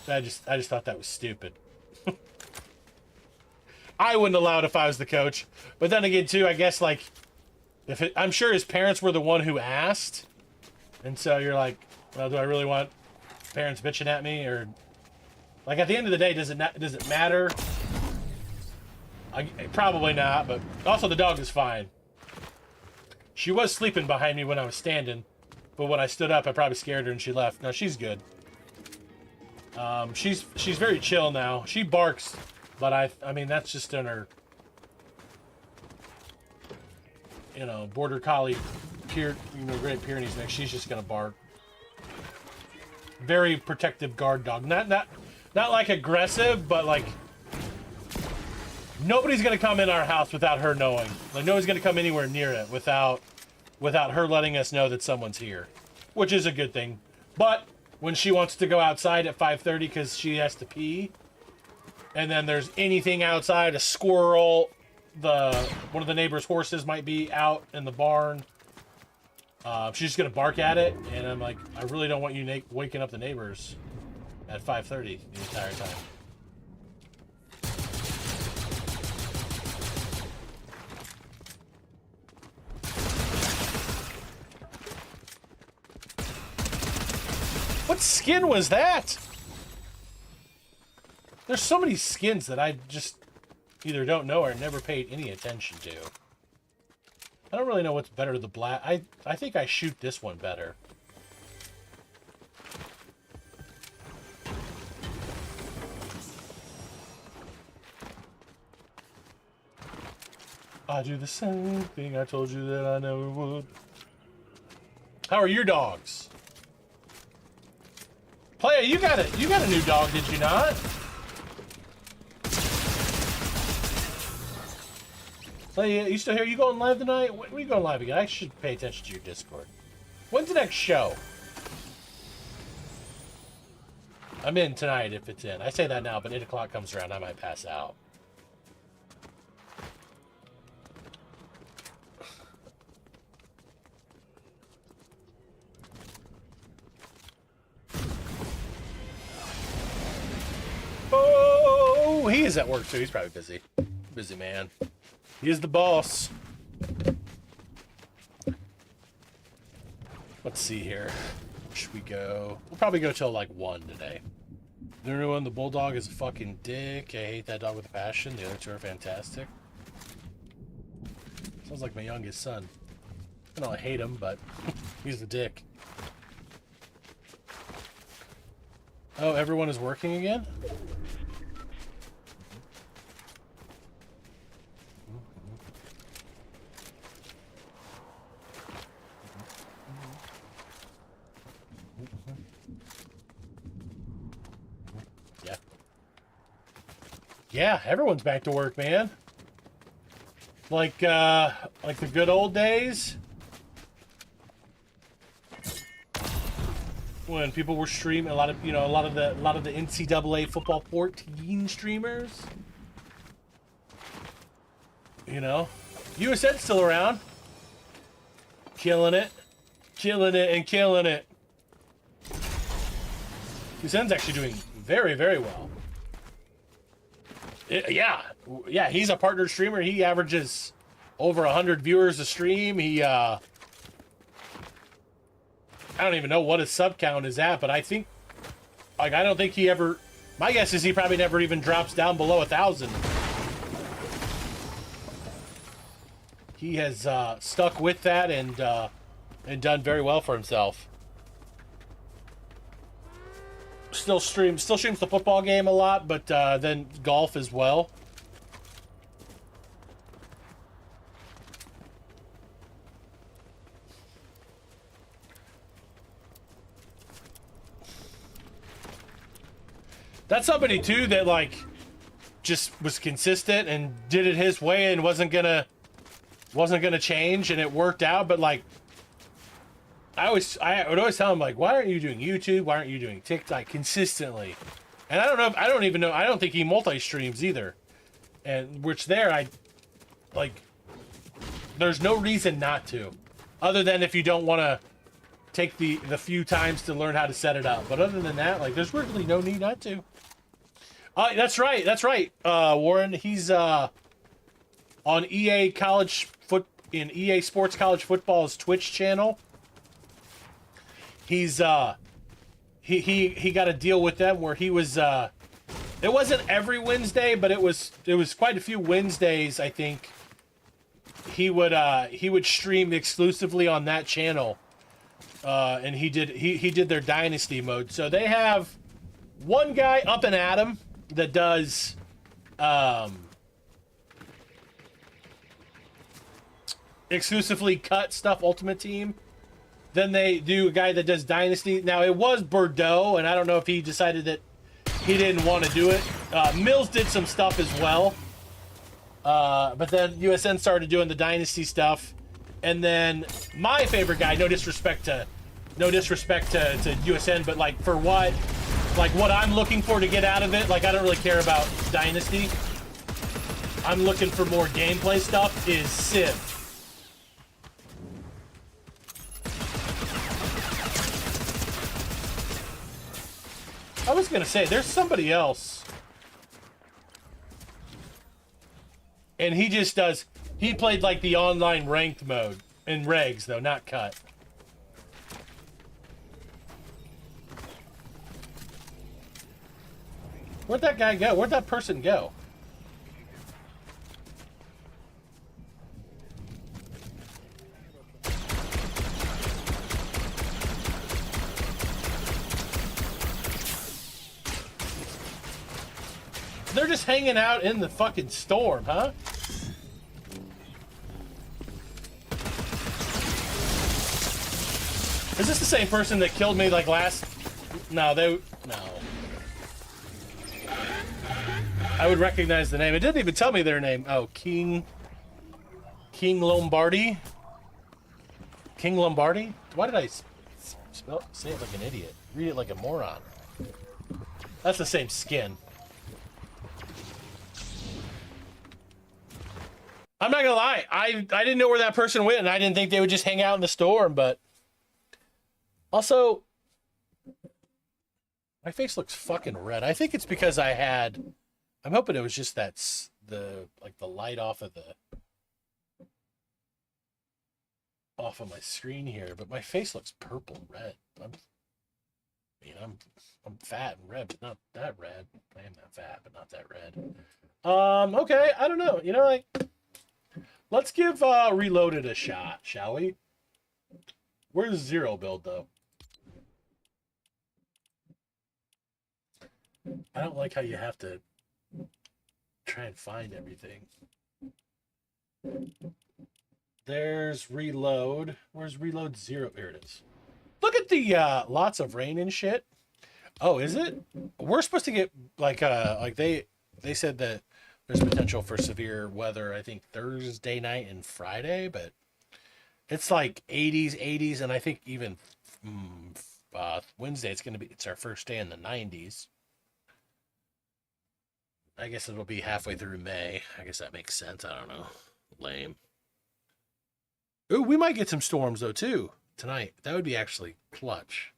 I just thought that was stupid. I wouldn't allow it if I was the coach. But then again, too, I guess like I'm sure his parents were the one who asked, and so you're like, well, do I really want parents bitching at me? Or like at the end of the day, does it matter? Probably not. But also the dog is fine. She was sleeping behind me when I was standing, but when I stood up, I probably scared her and she left. No, she's good. She's very chill now. She barks, but I mean that's just in her, border collie, Great Pyrenees mix. She's just gonna bark. Very protective guard dog. Not like aggressive, but like nobody's gonna come in our house without her knowing. Like nobody's gonna come anywhere near it without her letting us know that someone's here, which is a good thing. But when she wants to go outside at 5:30 because she has to pee, and then there's anything outside, a squirrel, one of the neighbor's horses might be out in the barn, she's just gonna bark at it, and I'm like, I really don't want you waking up the neighbors at 5:30 the entire time. What skin was that? There's so many skins that I just either don't know or never paid any attention to. I don't really know what's better, the black. I think I shoot this one better. I do the same thing I told you that I never would. How are your dogs? Playa, you got a new dog, did you not? Playa, you still here? You going live tonight? When are you going live again? I should pay attention to your Discord. When's the next show? I'm in tonight if it's in. I say that now, but 8 o'clock comes around, I might pass out. Oh, he is at work too. He's probably busy. Busy man. He is the boss. Let's see here. Where should we go? We'll probably go till like 1 today. Everyone, the bulldog is a fucking dick. I hate that dog with a passion. The other two are fantastic. Sounds like my youngest son. I don't hate him, but he's the dick. Oh, everyone is working again? Yeah. Yeah, everyone's back to work, man. Like the good old days. When people were streaming, a lot of the NCAA football 14 streamers. USN's still around, killing it, and killing it. USN's actually doing very, very well. Yeah, he's a partner streamer. He averages over 100 viewers a stream. I don't even know what his sub count is at, but I think, like, I don't think he ever, my guess is he probably never even drops down below 1,000. He has stuck with that and done very well for himself. Still streams the football game a lot, but then golf as well. That's somebody too that like just was consistent and did it his way and wasn't gonna change, and it worked out. But like I would always tell him, like, why aren't you doing YouTube? Why aren't you doing TikTok consistently? And I don't think he multi-streams either. And which there's no reason not to, other than if you don't want to take the few times to learn how to set it up. But other than that, like, there's really no need not to. That's right. Warren, he's on EA EA Sports College Football's Twitch channel. He's he got a deal with them where he was it wasn't every Wednesday, but it was quite a few Wednesdays, I think. He would stream exclusively on that channel. And he did their Dynasty mode. So they have one guy up and Adam that does exclusively cut stuff, Ultimate Team. Then they do a guy that does Dynasty. Now, it was Bordeaux, and I don't know if he decided that he didn't want to do it. Mills did some stuff as well. But then USN started doing the Dynasty stuff. And then my favorite guy, no disrespect to USN, but like for what I'm looking for to get out of it, like I don't really care about Dynasty. I'm looking for more gameplay stuff, is Civ. I was gonna say, there's somebody else. And he just does, he played like the online ranked mode in regs though, not cut. Where'd that guy go? Where'd that person go? They're just hanging out in the fucking storm, huh? Is this the same person that killed me like last? No. I would recognize the name. It didn't even tell me their name. Oh, King Lombardi? King Lombardi? Why did I say it like an idiot? Read it like a moron. That's the same skin. I'm not gonna lie, I didn't know where that person went, and I didn't think they would just hang out in the storm, but also my face looks fucking red. I think it's because I'm hoping it was just the light off of my screen here, but my face looks purple red. I'm fat and red, but not that red. I am that fat, but not that red. Okay, I don't know. You know, like, let's give Reloaded a shot, shall we? Where's Zero Build, though? I don't like how you have to try and find everything. There's Reload. Where's Reload 0? Here it is. Look at the lots of rain and shit. Oh, is it? We're supposed to get like they said that there's potential for severe weather, I think Thursday night and Friday, but it's like 80s, and I think even Wednesday it's our first day in the 90s. I guess it'll be halfway through May. I guess that makes sense. I don't know. Lame. Ooh, we might get some storms though too tonight. That would be actually clutch.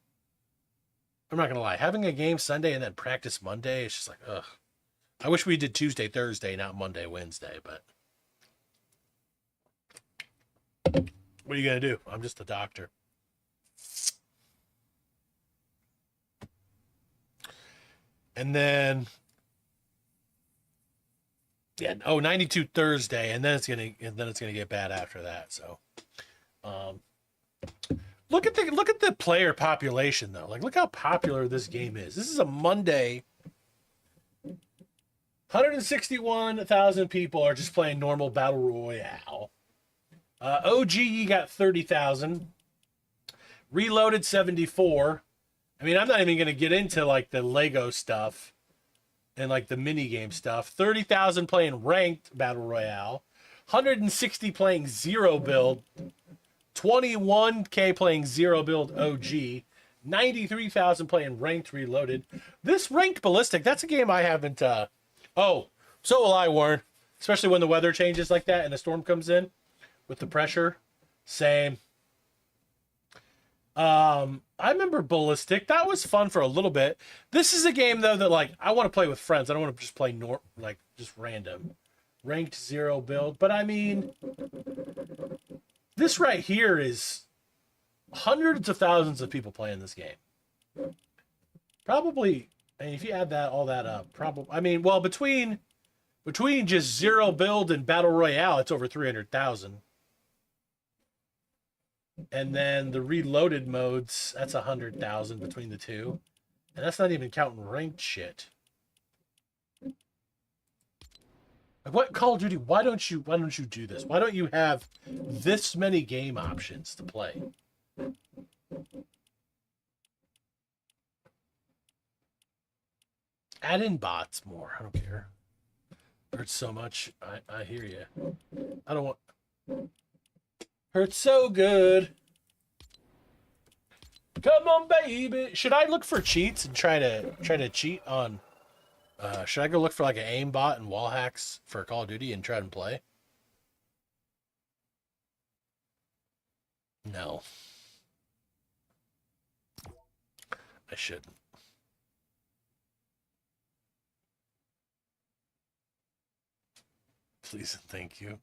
I'm not gonna lie. Having a game Sunday and then practice Monday, it's just like, ugh. I wish we did Tuesday, Thursday, not Monday, Wednesday, but what are you going to do? I'm just a doctor. And then, yeah, 92 Thursday, and then it's gonna get bad after that. So, look at the player population though. Like, look how popular this game is. This is a Monday. 161,000 people are just playing normal battle royale. OG got 30,000. Reloaded 74. I mean, I'm not even going to get into like the Lego stuff and like the mini game stuff. 30,000 playing ranked battle royale. 160 playing zero build. 21K playing zero build OG. 93,000 playing ranked reloaded. This ranked ballistic, that's a game I haven't. Oh, so will I, Warren. Especially when the weather changes like that and the storm comes in with the pressure. Same. I remember Ballistic. That was fun for a little bit. This is a game though that like I want to play with friends. I don't want to just play like just random. Ranked zero build. But I mean, this right here is hundreds of thousands of people playing this game. Probably, I mean, if you add all that up, probably. I mean, well, between just zero build and battle royale, it's over 300,000. And then the reloaded modes, that's 100,000 between the two. And that's not even counting ranked shit. Like, what Call of Duty, why don't you do this? Why don't you have this many game options to play? Add in bots more. I don't care. Hurts so much. I hear you. I don't want... Hurts so good. Come on, baby. Should I look for cheats and try to cheat on? Should I go look for like an aim bot and wall hacks for Call of Duty and try and play? No. I shouldn't. Please and thank you.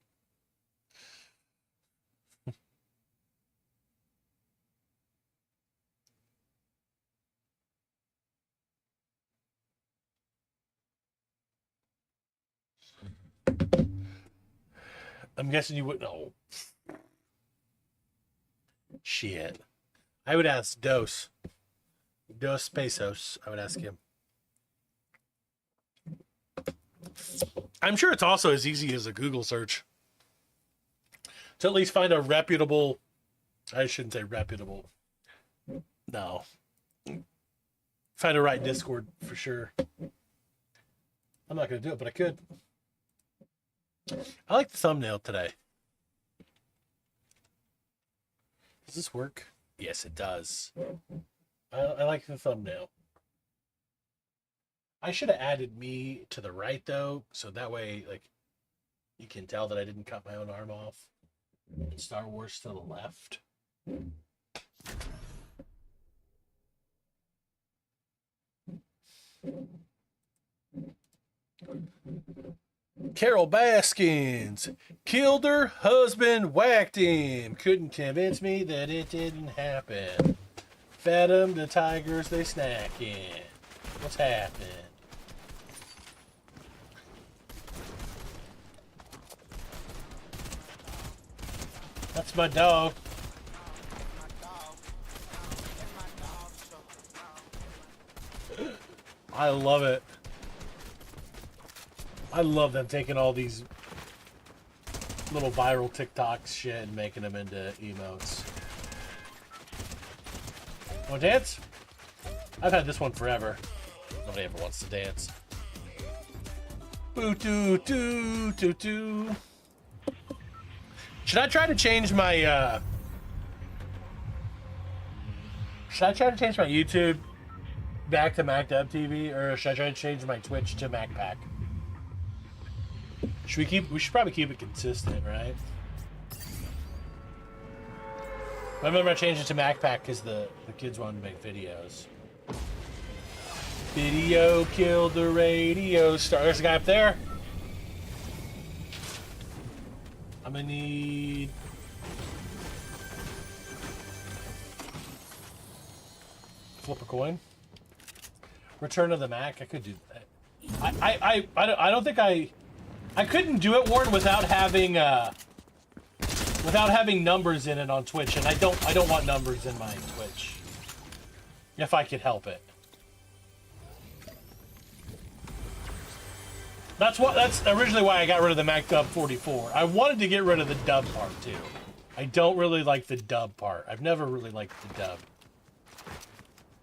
I'm guessing you wouldn't know. Shit. I would ask Dos Pesos. I would ask him. I'm sure it's also as easy as a Google search to at least find a reputable. I shouldn't say reputable. No. Find a right Discord for sure. I'm not going to do it, but I could. I like the thumbnail today. Does this work? Yes, it does. I like the thumbnail. I should have added me to the right though, so that way, like, you can tell that I didn't cut my own arm off. And Star Wars to the left. Carol Baskins killed her husband, whacked him. Couldn't convince me that it didn't happen. Fed them the tigers, they snacking. What's happening? That's my dog. I love it. I love them taking all these little viral TikToks shit and making them into emotes. Want to dance? I've had this one forever. Nobody ever wants to dance. Boo doo doo doo doo. Should I try to change my YouTube back to MacDub TV, or should I try to change my Twitch to MacPack? We should probably keep it consistent, right? I remember I changed it to MacPack because the kids wanted to make videos. Video killed the radio star. There's a guy up there. I'm gonna need... Flip a coin. Return of the Mac. I could do that. I don't think I couldn't do it, Warren, without having numbers in it on Twitch, and I don't want numbers in my Twitch. If I could help it. That's originally why I got rid of the Mac Dub 44. I wanted to get rid of the dub part too. I don't really like the dub part. I've never really liked the dub.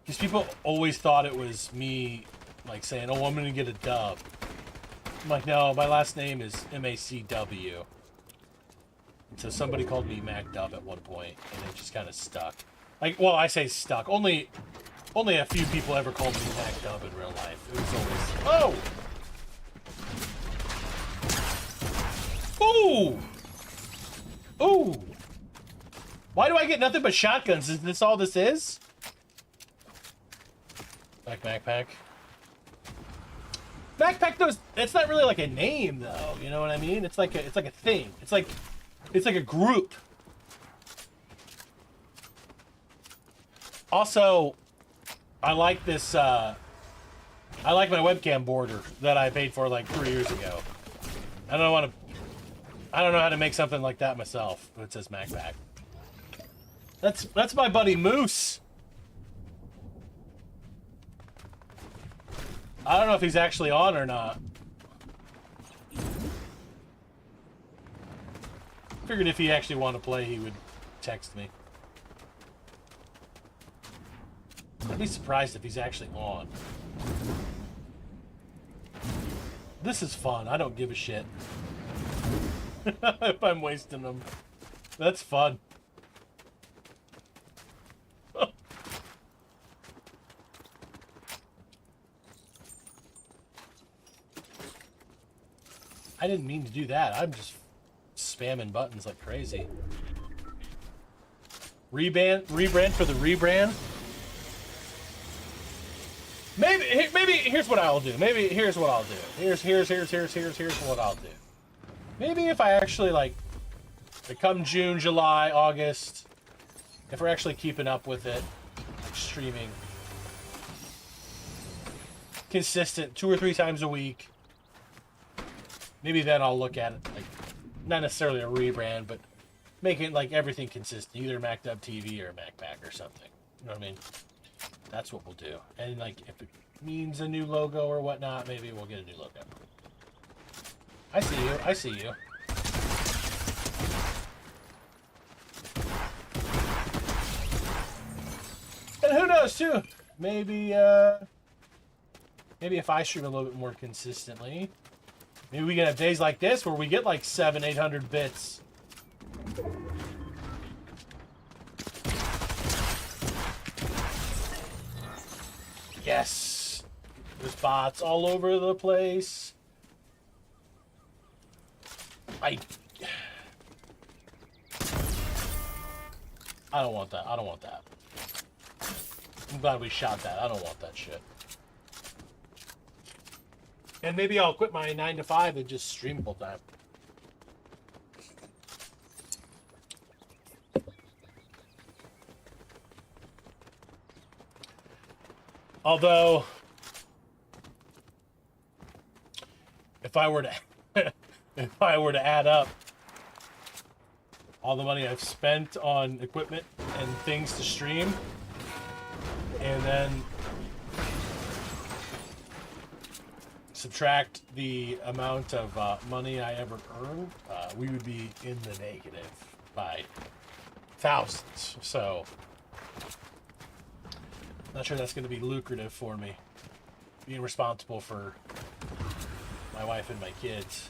Because people always thought it was me, like, saying, oh, I'm gonna get a dub. I'm like, no, my last name is MACW. So somebody called me Mac Dub at one point, and it just kind of stuck. Like, well, I say stuck. Only a few people ever called me Mac Dub in real life. It was always, oh! Ooh! Ooh! Why do I get nothing but shotguns? Is this all this is? Backpack. Backpack, though, it's not really like a name, though. You know what I mean? It's like a thing. It's like a group. Also, I like this. I like my webcam border that I paid for like 3 years ago. I don't know how to make something like that myself. But it says Macpack. That's my buddy Moose. I don't know if he's actually on or not. Figured if he actually wanted to play, he would text me. I'd be surprised if he's actually on. This is fun. I don't give a shit. If I'm wasting them. That's fun. I didn't mean to do that. I'm just spamming buttons like crazy. Rebrand for the rebrand. Maybe here's what I'll do. Here's what I'll do. Here's what I'll do. Maybe if I actually like come June, July, August, if we're actually keeping up with it, like streaming consistent 2 or 3 times a week. Maybe then I'll look at it, like, not necessarily a rebrand, but making like everything consistent, either MacDub TV or MacPack or something. You know what I mean? That's what we'll do. And like, if it means a new logo or whatnot, maybe we'll get a new logo. I see you. I see you. And who knows too? Maybe if I stream a little bit more consistently. Maybe we can have days like this where we get like 700-800 bits. Yes! There's bots all over the place. I don't want that. I don't want that. I'm glad we shot that. I don't want that shit. And maybe I'll quit my 9 to 5 and just stream full time. Although, if I were to add up all the money I've spent on equipment and things to stream, and then subtract the amount of money I ever earned, we would be in the negative by thousands. So, not sure that's going to be lucrative for me, being responsible for my wife and my kids.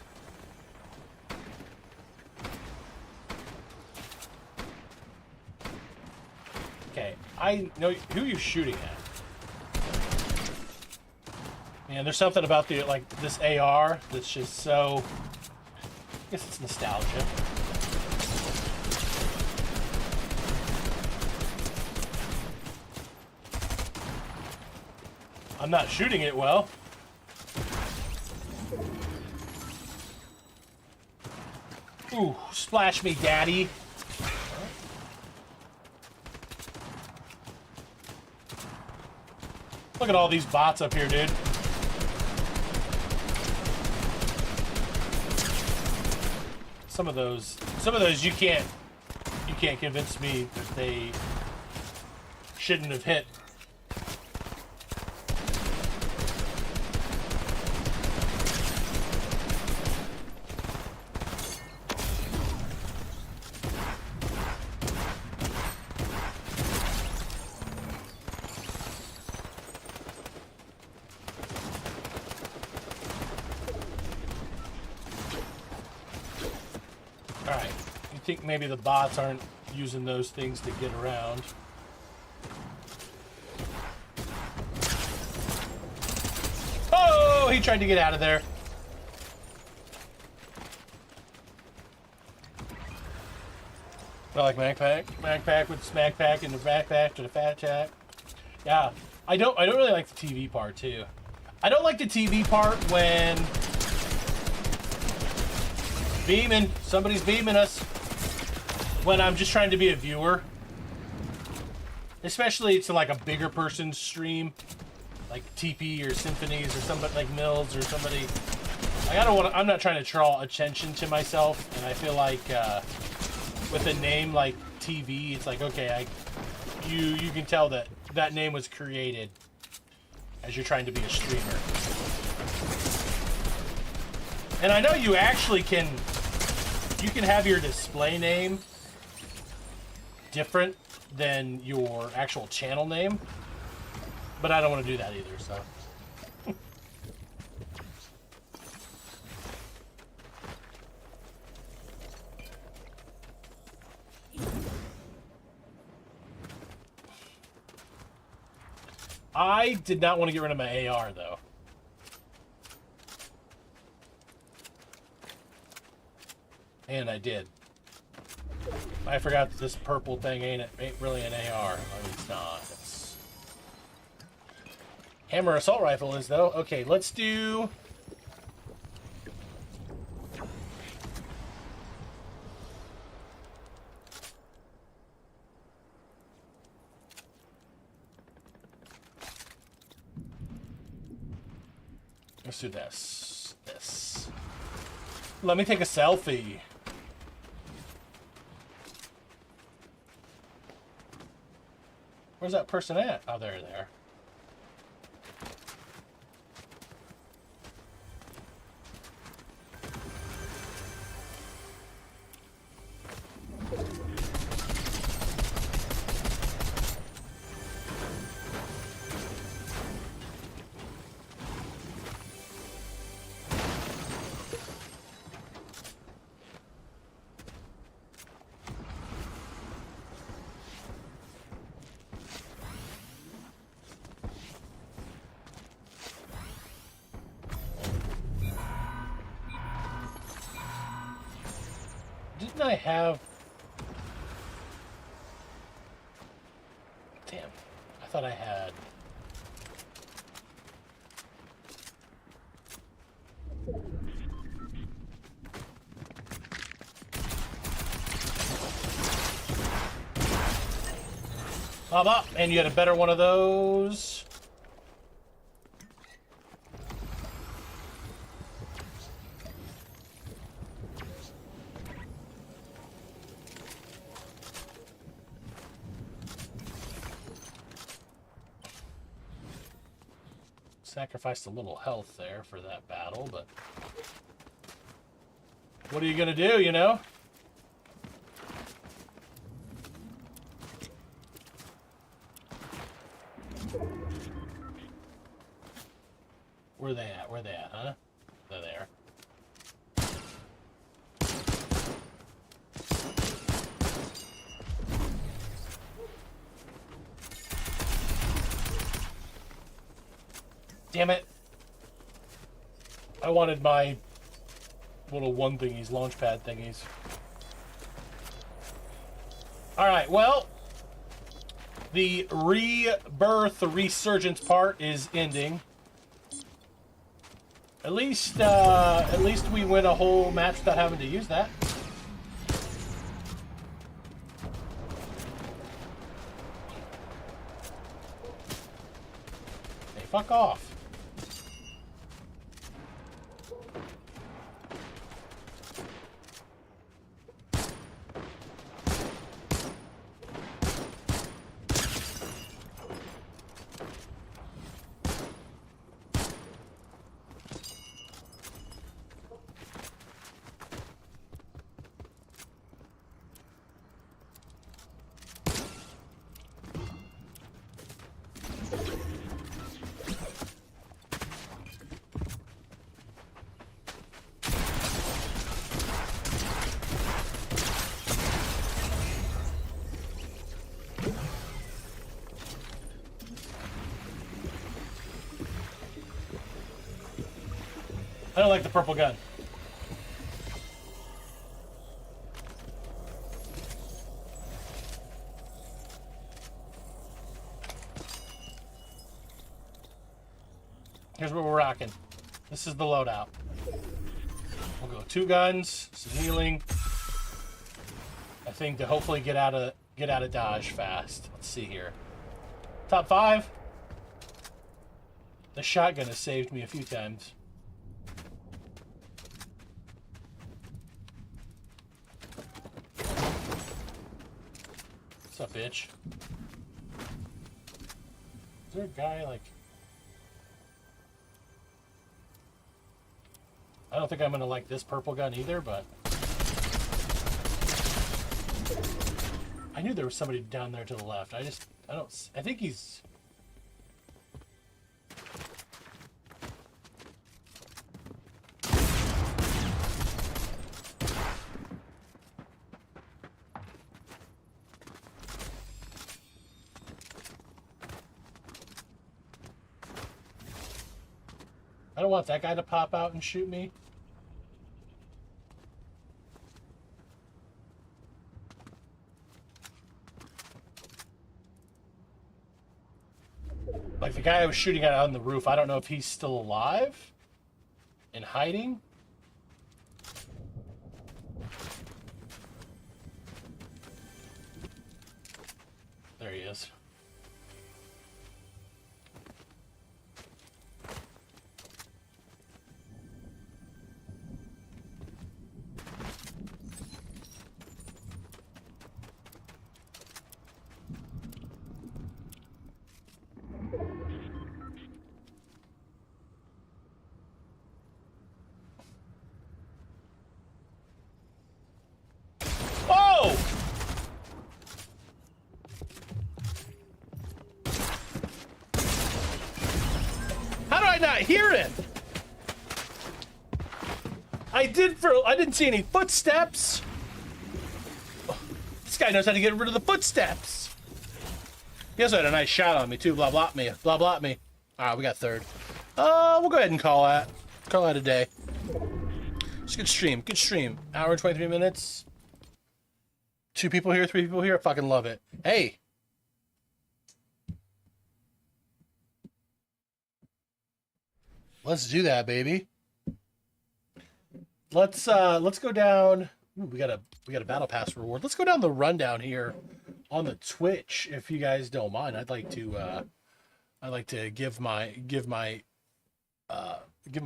Okay, I know who you're shooting at. Man, there's something about the this AR that's just so. I guess it's nostalgia. I'm not shooting it well. Ooh, splash me, daddy. Look at all these bots up here, dude. Some of those you can't convince me that they shouldn't have hit. Alright, you think maybe the bots aren't using those things to get around. Oh, he tried to get out of there. I like Magpack with Smack Pack in the backpack to the Fat Chat. Yeah, I don't really like the TV part too. I don't like the TV part when somebody's beaming us when I'm just trying to be a viewer, especially to like a bigger person's stream, like TP or Symphonies or somebody like Mills or somebody. I'm not trying to draw attention to myself, and I feel like with a name like TV, it's like, okay, you can tell that that name was created as you're trying to be a streamer. And I know you actually can have your display name different than your actual channel name, but I don't want to do that either, so. I did not want to get rid of my AR, though. And I did. I forgot that this purple thing ain't really an AR. I mean, it's not. It's... Hammer assault rifle is, though. Okay, let's do... Let's do this. This. Let me take a selfie. Where's that person at? Oh, they're there. Didn't I have... Damn. I thought I had... Up, and you had a better one of those. Sacrificed a little health there for that battle, but what are you gonna do, you know? Where are they at? Where are they at, huh? They're there. Damn it. I wanted my little one thingies, launch pad thingies. Alright, well, The rebirth, the resurgence part is ending. At least we win a whole match without having to use that. Hey, fuck off. I don't like the purple gun. Here's what we're rocking. This is the loadout. We'll go 2 guns, some healing. I think to hopefully get out of dodge fast. Let's see here. Top 5. The shotgun has saved me a few times. What's up, bitch? Is there a guy like... I don't think I'm gonna like this purple gun either, but... I knew there was somebody down there to the left. I think he's... I don't want that guy to pop out and shoot me. Like the guy I was shooting at on the roof, I don't know if he's still alive and hiding. There he is. Not hear it. I didn't see any footsteps. This guy knows how to get rid of the footsteps. He also had a nice shot on me too. Blah blah me. Blah blah me. All right, we got 3rd. We'll go ahead and call that a day. It's a good stream. Good stream. Hour and 23 minutes. 2 people here, 3 people here. I fucking love it. Hey. Let's do that, baby. Let's go down. Ooh, we got a battle pass reward. Let's go down the rundown here on the Twitch, if you guys don't mind. I'd like to give my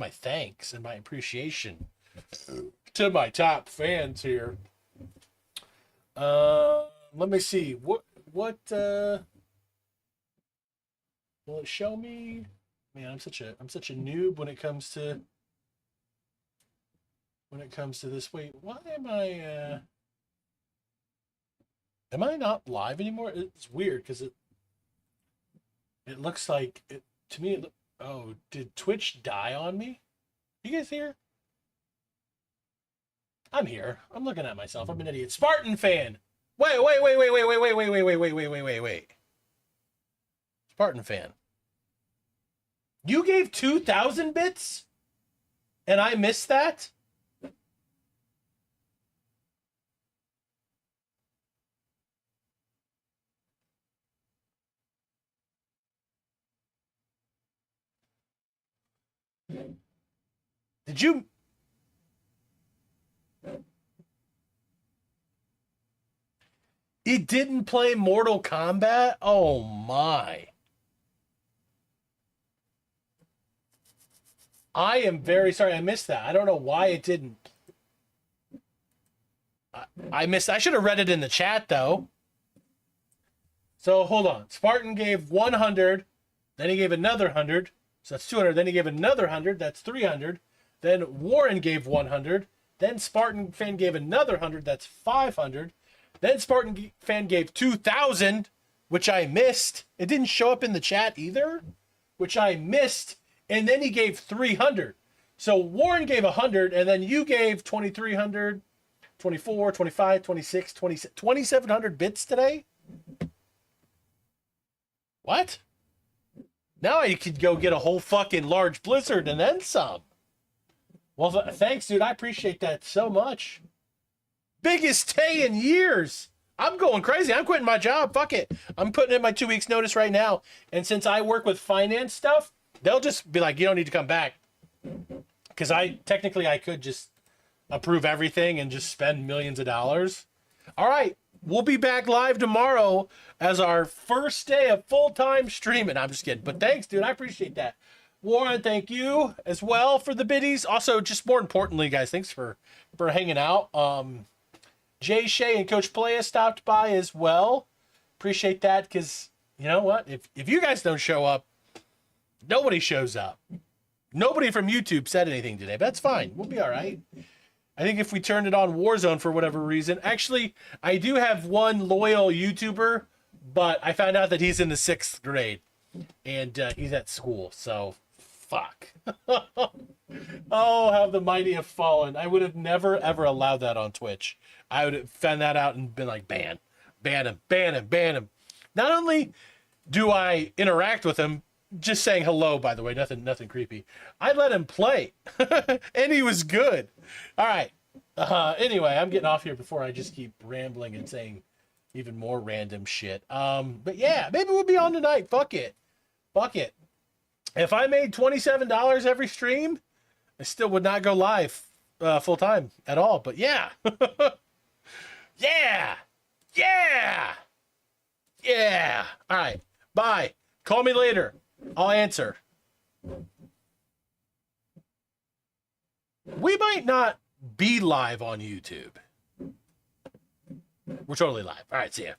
thanks and my appreciation to my top fans here. Let me see. What will it show me? Man, I'm such a noob when it comes to this. Wait, why am I not live anymore? It's weird because it looks like it to me. Oh, did Twitch die on me? You guys here? I'm here. I'm looking at myself. I'm an idiot. Spartan fan. Wait. Spartan fan. You gave 2,000 bits? And I missed that? Did you? It didn't play Mortal Kombat? Oh my. I am very sorry I missed that. I don't know why it didn't. I missed. I should have read it in the chat though. So hold on. Spartan gave 100, then he gave another 100, so that's 200. Then he gave another 100, that's 300. Then Warren gave 100. Then Spartan fan gave another 100, that's 500. Then Spartan fan gave 2,000, which I missed. It didn't show up in the chat either, which I missed. And then he gave 300. So Warren gave 100, and then you gave 2,300, 24, 25, 26, 27, 2,700 bits today? What? Now I could go get a whole fucking large blizzard and then some. Well, thanks, dude. I appreciate that so much. Biggest day in years. I'm going crazy. I'm quitting my job. Fuck it. I'm putting in my 2 weeks notice right now. And since I work with finance stuff, they'll just be like, you don't need to come back. Because I could just approve everything and just spend millions of dollars. All right. We'll be back live tomorrow as our first day of full-time streaming. I'm just kidding. But thanks, dude. I appreciate that. Warren, thank you as well for the biddies. Also, just more importantly, guys, thanks for hanging out. Jay Shea and Coach Playa stopped by as well. Appreciate that because, you know what? If you guys don't show up, nobody shows up. Nobody from YouTube said anything today, but that's fine. We'll be all right. I think if we turned it on Warzone for whatever reason, actually, I do have one loyal YouTuber, but I found out that he's in the 6th grade and he's at school. So fuck. Oh, how the mighty have fallen. I would have never, ever allowed that on Twitch. I would have found that out and been like, ban him. Not only do I interact with him, just saying hello, by the way, nothing creepy. I let him play and he was good. All right. Anyway, I'm getting off here before I just keep rambling and saying even more random shit. But yeah, maybe we'll be on tonight. Fuck it. If I made $27 every stream, I still would not go live full time at all. But yeah. Yeah. All right. Bye. Call me later. I'll answer. We might not be live on YouTube. We're totally live. All right, see ya.